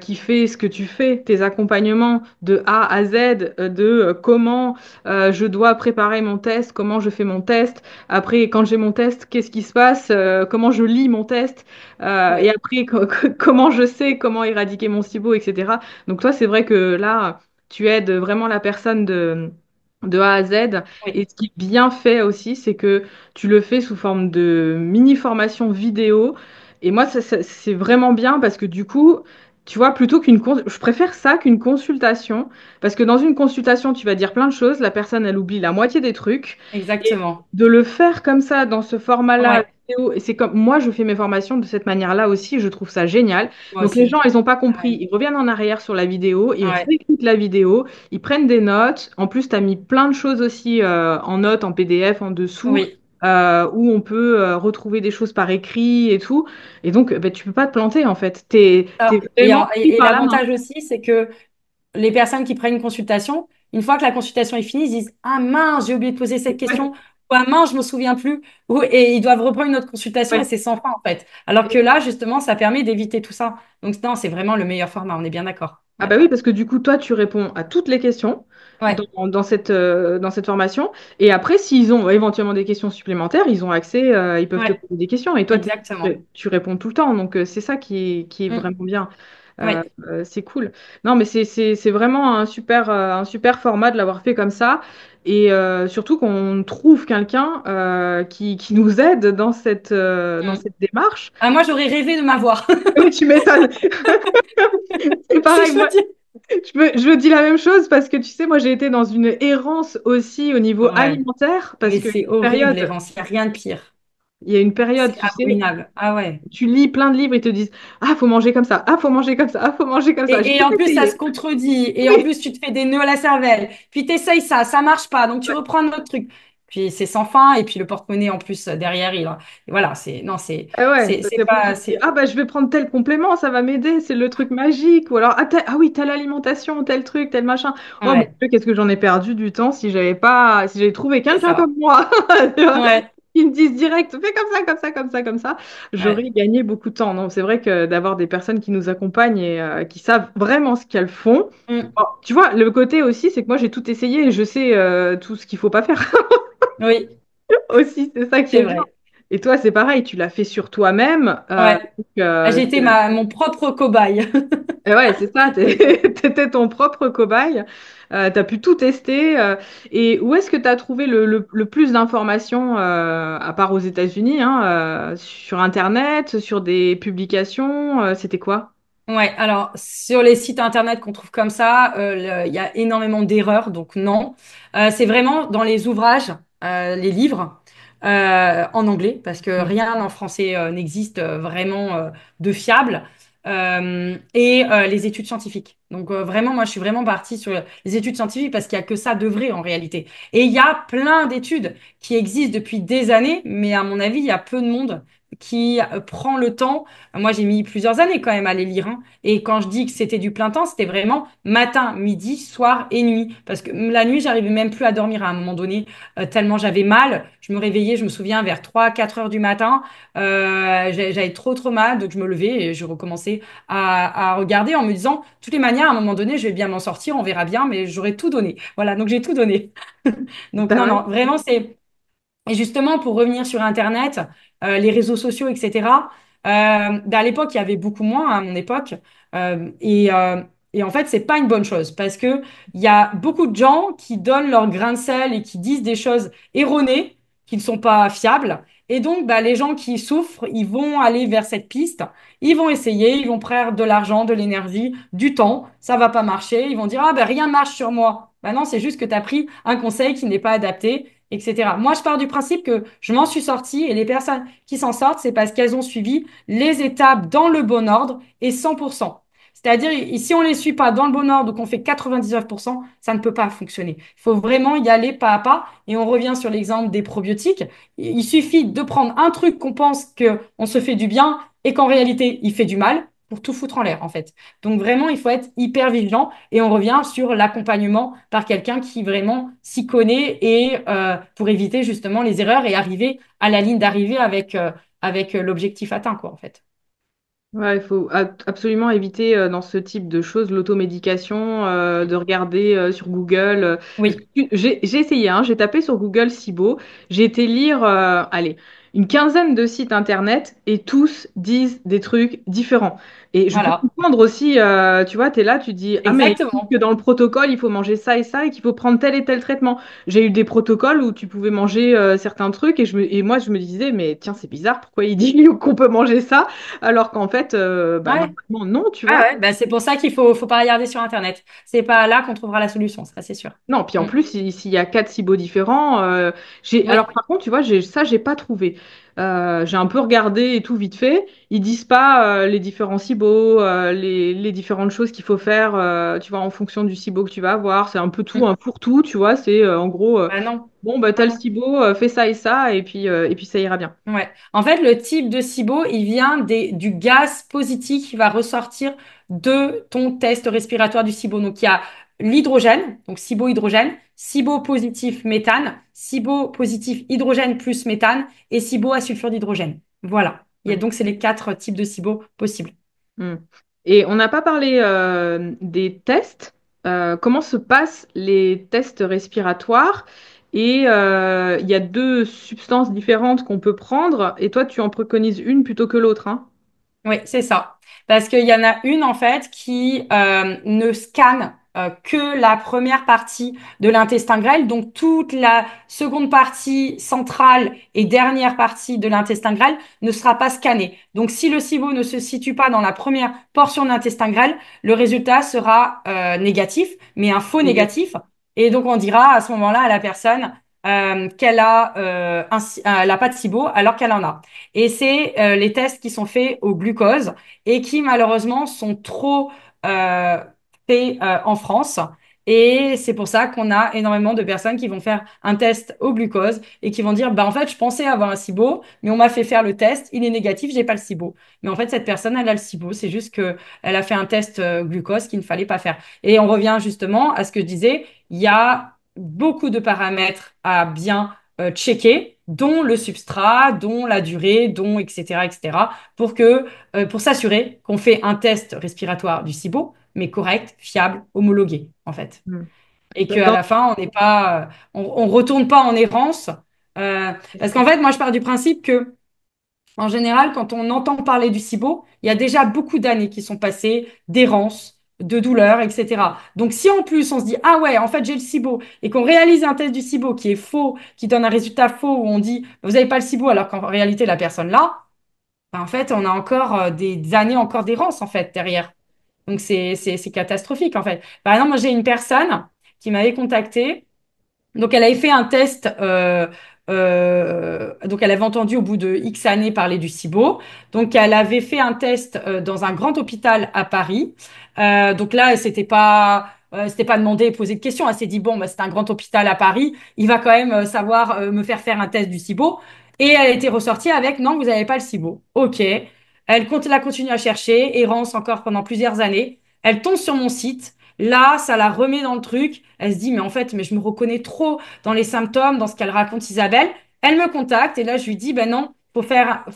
qui fait ce que tu fais, tes accompagnements de A à Z, de comment je dois préparer mon test, comment je fais mon test. Après, quand j'ai mon test, qu'est-ce qui se passe, comment je lis mon test, et Ouais, après, comment je sais comment éradiquer mon SIBO, etc. Donc toi, c'est vrai que là, tu aides vraiment la personne de A à Z. oui, Et ce qui est bien fait aussi, c'est que tu le fais sous forme de mini-formation vidéo et moi, c'est vraiment bien parce que du coup, tu vois, je préfère ça qu'une consultation. Parce que dans une consultation, tu vas dire plein de choses, la personne, elle oublie la moitié des trucs. Et exactement. de le faire comme ça, dans ce format-là, Ouais, vidéo, et c'est comme moi, je fais mes formations de cette manière-là aussi, je trouve ça génial. moi Donc les aussi. gens, ils n'ont pas compris, Pareil. ils reviennent en arrière sur la vidéo, ils Ouais, réécoutent la vidéo, ils prennent des notes. En plus, tu as mis plein de choses aussi en notes, en PDF, en dessous oui. où on peut retrouver des choses par écrit et tout. Et donc, ben, tu peux pas te planter en fait. T'es Ah, et vraiment pris par la main. l'avantage aussi, c'est que les personnes qui prennent une consultation, une fois que la consultation est finie, ils disent, ah mince, j'ai oublié de poser cette Ouais, question. Ou ah mince, je me souviens plus. Et ils doivent reprendre une autre consultation et ouais. c'est sans fin en fait. Alors que là, justement, ça permet d'éviter tout ça. Donc non, c'est vraiment le meilleur format, on est bien d'accord. Ah Ouais. bah oui, parce que du coup, toi, tu réponds à toutes les questions Ouais, dans cette formation. Et après, s'ils ont éventuellement des questions supplémentaires, ils ont accès, ils peuvent te ouais, poser des questions. Et toi, exactement. tu réponds tout le temps. Donc, c'est ça qui est Mm. vraiment bien. Ouais, C'est cool. Non, mais c'est vraiment un super format de l'avoir fait comme ça. Et surtout qu'on trouve quelqu'un qui nous aide dans Mm. cette démarche. Ah, moi, j'aurais rêvé de m'avoir. Oui, tu m'étonnes. C'est Si pareil, je veux moi, dire. je dis la même chose parce que tu sais, moi j'ai été dans une errance aussi au niveau Ouais, alimentaire parce mais qu'il c'est horrible, les rançons. Il n'y a rien de pire. y a une période, C'est tu sais, abominable. Ah ouais. tu lis plein de livres, ils te disent, ah, faut manger comme ça, ah, faut manger comme ça, ah, faut manger comme ça. J'ai Et tout en plus, ça se essayé. contredit. Et en Oui. plus, tu te fais des nœuds à la cervelle. Puis t'essayes ça, ça marche pas. Donc tu Ouais. reprends un autre truc. Puis c'est sans fin. Et puis le porte-monnaie en plus derrière, voilà, c'est non, Ah ouais, c'est après, pas tu te dis, c'est ah bah je vais prendre tel complément, ça va m'aider, c'est le truc magique. Ou alors, ah oui, telle alimentation, tel truc, tel machin. Oh mon ouais, Dieu, qu'est-ce que j'en ai perdu du temps si j'avais trouvé c'est quelqu'un ça. comme moi. Tu vois. Ouais. Ils me disent direct, fais comme ça, comme ça, comme ça, comme ça. J'aurais Ouais. gagné beaucoup de temps. Non, c'est vrai que d'avoir des personnes qui nous accompagnent et qui savent vraiment ce qu'elles font. Mm. Bon, tu vois, le côté aussi, c'est que moi, j'ai tout essayé et je sais tout ce qu'il faut pas faire Oui, aussi. C'est ça qui c'est est bien. vrai. Et toi, c'est pareil, tu l'as fait sur toi-même. Ouais. Donc, Ah, j'ai été mon propre cobaye. et ouais, c'est ça, t'étais ton propre cobaye. Tu as pu tout tester. Et où est-ce que tu as trouvé le plus d'informations, à part aux États-Unis, hein, sur Internet, sur des publications, c'était quoi? Ouais, alors sur les sites internet qu'on trouve comme ça, il y a énormément d'erreurs, donc non. C'est vraiment dans les ouvrages, les livres en anglais, parce que Mm. rien en français n'existe vraiment de fiable, et les études scientifiques. Donc vraiment, moi, je suis vraiment partie sur les études scientifiques parce qu'il y a que ça de vrai en réalité. Et il y a plein d'études qui existent depuis des années, mais à mon avis, il y a peu de monde qui prend le temps. Moi, j'ai mis plusieurs années quand même à les lire, hein. Et quand je dis que c'était du plein temps, c'était vraiment matin, midi, soir et nuit. Parce que la nuit, j'arrivais même plus à dormir à un moment donné, tellement j'avais mal. Je me réveillais, je me souviens, vers 3, 4 heures du matin. J'avais trop mal. Donc je me levais et je recommençais à regarder en me disant, de toutes les manières, à un moment donné, je vais bien m'en sortir, on verra bien, mais j'aurais tout donné. Voilà, donc j'ai tout donné. Donc Bah non, ouais. non, vraiment, c'est... Et justement, pour revenir sur Internet, les réseaux sociaux, etc., à l'époque, il y avait beaucoup moins, à mon époque. Euh, et, euh, et en fait, c'est pas une bonne chose parce que il y a beaucoup de gens qui donnent leur grain de sel et qui disent des choses erronées, qui ne sont pas fiables. Et donc, bah, les gens qui souffrent, ils vont aller vers cette piste. Ils vont essayer, ils vont prendre de l'argent, de l'énergie, du temps. Ça va pas marcher. Ils vont dire, ah ben rien marche sur moi. Ben non, c'est juste que tu as pris un conseil qui n'est pas adapté, etc. Moi, je pars du principe que je m'en suis sortie et les personnes qui s'en sortent, c'est parce qu'elles ont suivi les étapes dans le bon ordre et 100%. C'est-à-dire, si on ne les suit pas dans le bon ordre ou qu'on fait 99%, ça ne peut pas fonctionner. Il faut vraiment y aller pas à pas. Et on revient sur l'exemple des probiotiques. Il suffit de prendre un truc qu'on pense qu'on se fait du bien et qu'en réalité, il fait du mal pour tout foutre en l'air, en fait. Donc vraiment, il faut être hyper vigilant et on revient sur l'accompagnement par quelqu'un qui vraiment s'y connaît et pour éviter justement les erreurs et arriver à la ligne d'arrivée avec l'objectif atteint, quoi, en fait. Ouais, il faut absolument éviter dans ce type de choses l'automédication, de regarder sur Google. Parce que Oui, j'ai essayé, hein, j'ai tapé sur Google SIBO, j'ai été lire, allez, une quinzaine de sites internet et tous disent des trucs différents. Et je peux voilà, comprendre aussi, tu vois, tu es là, tu dis, ah mais ils disent que exactement. dans le protocole, il faut manger ça et ça et qu'il faut prendre tel et tel traitement. J'ai eu des protocoles où tu pouvais manger certains trucs et moi je me disais, mais tiens, c'est bizarre, pourquoi il dit qu'on peut manger ça? Alors qu'en fait, bah, Ouais. normalement, non, tu Ah vois. ouais, bah c'est pour ça qu'il faut pas regarder sur Internet. C'est pas là qu'on trouvera la solution, ça c'est sûr. Non, puis en Mm. plus, s'il y a quatre cibots différents, alors Oui, par contre, tu vois, j'ai pas trouvé. J'ai un peu regardé et tout vite fait. Ils disent pas les différents cibots, les différentes choses qu'il faut faire, tu vois, en fonction du cibot que tu vas avoir. C'est un peu tout, Mm. un fourre-tout, tu vois. C'est en gros, Bah non. bon, bah, Non, t'as le non. cibot, fais ça et puis ça ira bien. Ouais. En fait, le type de SIBO, il vient du gaz positif qui va ressortir de ton test respiratoire du SIBO. Donc, il y a l'hydrogène, donc SIBO hydrogène, SIBO positif méthane, SIBO positif hydrogène plus méthane et SIBO à sulfure d'hydrogène. Voilà. Donc, c'est les quatre types de SIBO possibles. Hmm. Et on n'a pas parlé des tests. Comment se passent les tests respiratoires? Et il y a deux substances différentes qu'on peut prendre. Et toi, tu en préconises une plutôt que l'autre, hein? Oui, c'est ça. Parce qu'il y en a une, en fait, qui ne scanne que la première partie de l'intestin grêle. Donc, toute la seconde partie centrale et dernière partie de l'intestin grêle ne sera pas scannée. Donc, si le SIBO ne se situe pas dans la première portion de l'intestin grêle, le résultat sera négatif, mais un faux Négatif. négatif. Et donc, on dira à ce moment-là à la personne qu'elle a, elle a pas de SIBO alors qu'elle en a. Et c'est les tests qui sont faits au glucose et qui malheureusement sont trop euh, faits en France. Et c'est pour ça qu'on a énormément de personnes qui vont faire un test au glucose et qui vont dire, bah en fait, je pensais avoir un SIBO, mais on m'a fait faire le test, il est négatif, j'ai pas le SIBO. Mais en fait, cette personne, elle a le SIBO, c'est juste que elle a fait un test glucose qu'il ne fallait pas faire. Et on revient justement à ce que je disais, il y a beaucoup de paramètres à bien checker dont le substrat, dont la durée, dont etc., pour s'assurer qu'on fait un test respiratoire du SIBO, mais correct, fiable, homologué, en fait. Mm. Et Ouais, qu'à la fin, on n'est pas, on retourne pas en errance. Euh, Parce qu'en fait, moi, je pars du principe que en général, quand on entend parler du SIBO, il y a déjà beaucoup d'années qui sont passées d'errance, de douleur, etc. Donc, si en plus on se dit, ah ouais, en fait, j'ai le SIBO, et qu'on réalise un test du SIBO qui est faux, qui donne un résultat faux, où on dit, vous n'avez pas le SIBO, alors qu'en réalité, la personne l'a, ben, en fait, on a encore des années encore d'errance, en fait, derrière. Donc, c'est catastrophique, en fait. Par exemple, moi, j'ai une personne qui m'avait contactée donc, elle avait fait un test. Donc, elle avait entendu au bout de X années parler du SIBO. Donc, elle avait fait un test dans un grand hôpital à Paris. Donc là, c'était pas demandé et poser de questions. Elle s'est dit, bon, bah, c'est un grand hôpital à Paris. Il va quand même savoir me faire un test du SIBO. Et elle était ressortie avec, non, vous n'avez pas le SIBO. OK. Elle continue à chercher, errance encore pendant plusieurs années. Elle tombe sur mon site. Là, ça la remet dans le truc. Elle se dit, mais en fait, mais je me reconnais trop dans les symptômes, dans ce qu'elle raconte Isabelle. Elle me contacte et là, je lui dis, ben non, faut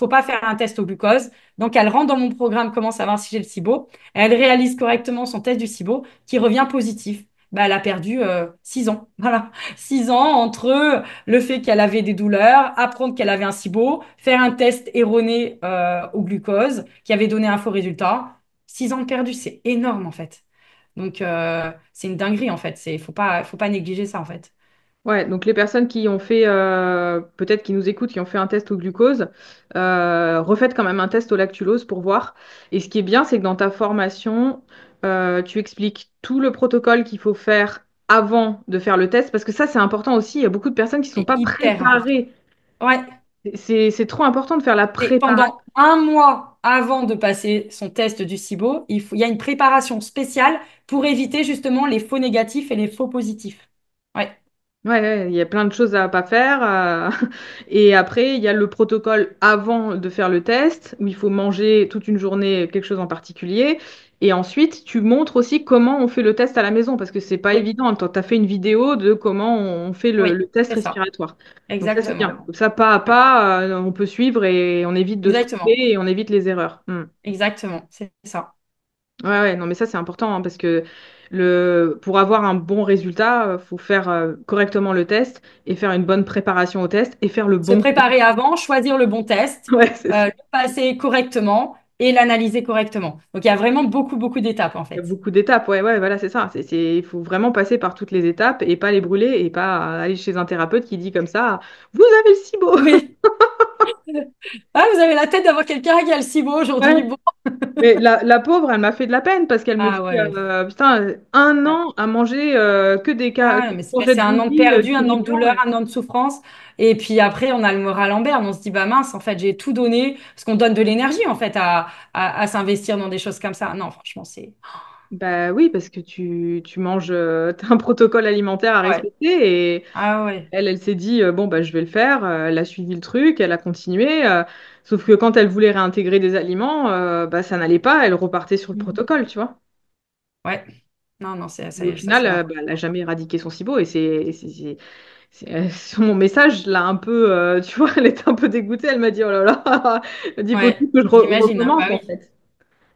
pas faire un test au glucose. Donc, elle rentre dans mon programme comment savoir si j'ai le SIBO. Elle réalise correctement son test du SIBO qui revient positif. Ben, elle a perdu 6 ans. Voilà. 6 ans entre le fait qu'elle avait des douleurs, apprendre qu'elle avait un SIBO, faire un test erroné au glucose qui avait donné un faux résultat. 6 ans de perdu, c'est énorme en fait. Donc, c'est une dinguerie, en fait. Faut pas négliger ça, en fait. Ouais, donc les personnes qui ont fait, peut-être qui nous écoutent, qui ont fait un test au glucose, refaites quand même un test au lactulose pour voir. Et ce qui est bien, c'est que dans ta formation, tu expliques tout le protocole qu'il faut faire avant de faire le test, parce que ça, c'est important aussi. Il y a beaucoup de personnes qui ne sont C'est pas hyper important. préparées. Ouais. C'est trop important de faire la Et préparation. pendant un mois avant de passer son test du SIBO, il y a une préparation spéciale pour éviter justement les faux négatifs et les faux positifs. Ouais. Ouais, ouais, il y a plein de choses à pas faire. Et après, il y a le protocole avant de faire le test, où il faut manger toute une journée quelque chose en particulier. Et ensuite, tu montres aussi comment on fait le test à la maison, parce que c'est pas Oui. évident. Tu as fait une vidéo de comment on fait le Oui. test C'est ça. respiratoire. Donc ça, c'est Exactement. bien. Donc ça, pas à Ouais. pas, on peut suivre et on évite de se tromper Exactement. et on évite les erreurs. Exactement. C'est ça. Ouais, ouais, non, mais ça, c'est important hein, parce que pour avoir un bon résultat, faut faire correctement le test et faire une bonne préparation au test et faire le Se bon test. préparer avant, choisir le bon test, Ouais, c'est ça. le passer correctement et l'analyser correctement. Donc, il y a vraiment beaucoup, beaucoup d'étapes, en Il y a fait. beaucoup d'étapes. Ouais, ouais, voilà, c'est ça. Il faut vraiment passer par toutes les étapes et pas les brûler et pas aller chez un thérapeute qui dit comme ça, vous avez le SIBO. Oui. Ah, vous avez la tête d'avoir quelqu'un qui a le SIBO aujourd'hui. Ouais. Bon. Mais la pauvre, elle m'a fait de la peine parce qu'elle me Ah dit, ouais. putain, un Ouais. an à manger que Ah, des mais courgettes c'est un an de bouillies, perdu, du un riz an de blanc. douleur, un an de souffrance. Et puis après, on a le moral en berne. On se dit, bah mince, en fait, j'ai tout donné. Parce qu'on donne de l'énergie, en fait, à s'investir dans des choses comme ça. Non, franchement, c'est. Bah oui, parce que tu manges, t'as un protocole alimentaire à Ouais. respecter et Ah ouais. elle s'est dit, bon, bah je vais le faire. Elle a suivi le truc, elle a continué. Sauf que quand elle voulait réintégrer des aliments, bah ça n'allait pas, elle repartait sur le Mhm. protocole, tu vois. Ouais. Non, non, Et au ça, final, c'est bah, elle n'a n'importe jamais éradiqué son SIBO et sur mon message, là, un peu, tu vois, elle était un peu dégoûtée. Elle m'a dit, oh là là, elle dit, Ouais, faut-il que je j'imagine, hein. recommence, Bah en oui. fait.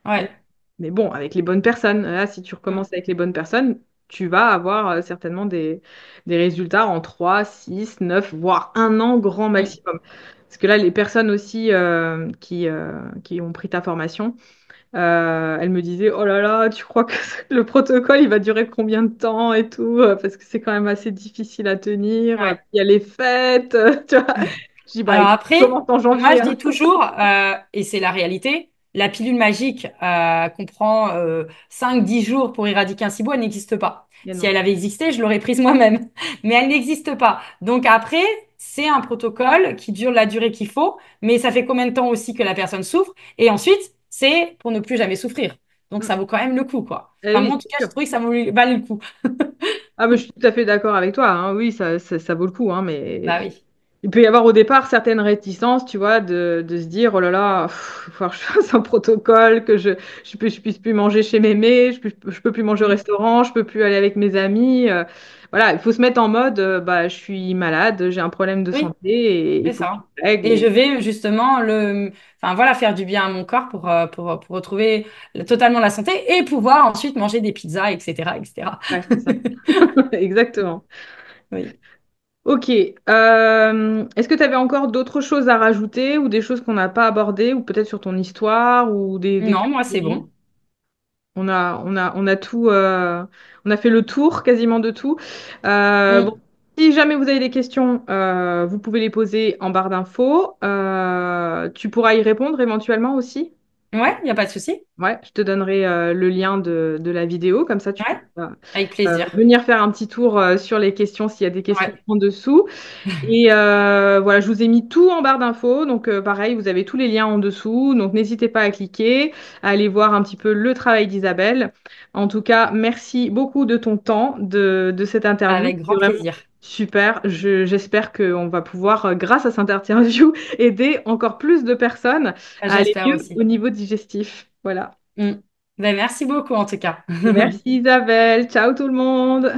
Ouais. Mais bon, avec les bonnes personnes, là, si tu Mm. recommences avec les bonnes personnes, tu vas avoir certainement des résultats en 3, 6, 9, voire un an grand Oui. maximum. Parce que là, les personnes aussi qui ont pris ta formation, elles me disaient, oh là là, tu crois que le protocole, il va durer combien de temps et tout, parce que c'est quand même assez difficile à tenir. Ouais. Puis il y a les fêtes, tu vois. Je dis, bah Alors écoute, après, commence en moi, janvier, je hein. dis toujours, et c'est la réalité, la pilule magique qu'on prend 5-10 jours pour éradiquer un SIBO, elle n'existe pas. Et Si non. elle avait existé, je l'aurais prise moi-même. Mais elle n'existe pas. Donc après, c'est un protocole qui dure la durée qu'il faut, mais ça fait combien de temps aussi que la personne souffre? Et ensuite, c'est pour ne plus jamais souffrir. Donc Mm. ça vaut quand même le coup, quoi. Eh Enfin, oui, moi, en tout c'est cas, je sûr. trouvais que ça valait le coup. Ah, mais je suis tout à fait d'accord avec toi, hein. Oui, ça vaut le coup, hein, mais Bah oui. Il peut y avoir au départ certaines réticences, tu vois, de se dire, oh là là, il faut que je fasse un protocole, que je puisse plus manger chez mémé, je peux plus manger au Mm. restaurant, je peux plus aller avec mes amis. Voilà, il faut se mettre en mode, bah, je suis malade, j'ai un problème de Oui, santé et il c'est faut que je ça. règle. Et je Et vais justement enfin voilà, faire du bien à mon corps pour retrouver totalement la santé et pouvoir ensuite manger des pizzas, etc., etc. ouais, c'est ça. Exactement. Oui. Ok. Est-ce que tu avais encore d'autres choses à rajouter ou des choses qu'on n'a pas abordées ou peut-être sur ton histoire ou des Non, moi c'est catégories? bon. On a tout, on a fait le tour quasiment de tout. Bon, Mm. si jamais vous avez des questions, vous pouvez les poser en barre d'infos. Tu pourras y répondre éventuellement aussi. Ouais, il n'y a pas de souci. Ouais, je te donnerai le lien de la vidéo, comme ça tu Ouais, pourras avec plaisir. venir faire un petit tour sur les questions s'il y a des questions Ouais, en dessous. Et voilà, je vous ai mis tout en barre d'infos. Donc, pareil, vous avez tous les liens en dessous. Donc, n'hésitez pas à cliquer, à aller voir un petit peu le travail d'Isabelle. En tout cas, merci beaucoup de ton temps, de cette interview. avec C'est grand vraiment plaisir. super. J'espère qu'on va pouvoir, grâce à cette interview, aider encore plus de personnes à aller J'espère mieux aussi. au niveau digestif. Voilà. Mm. Ben, merci beaucoup en tout cas. Merci Isabelle. Ciao tout le monde.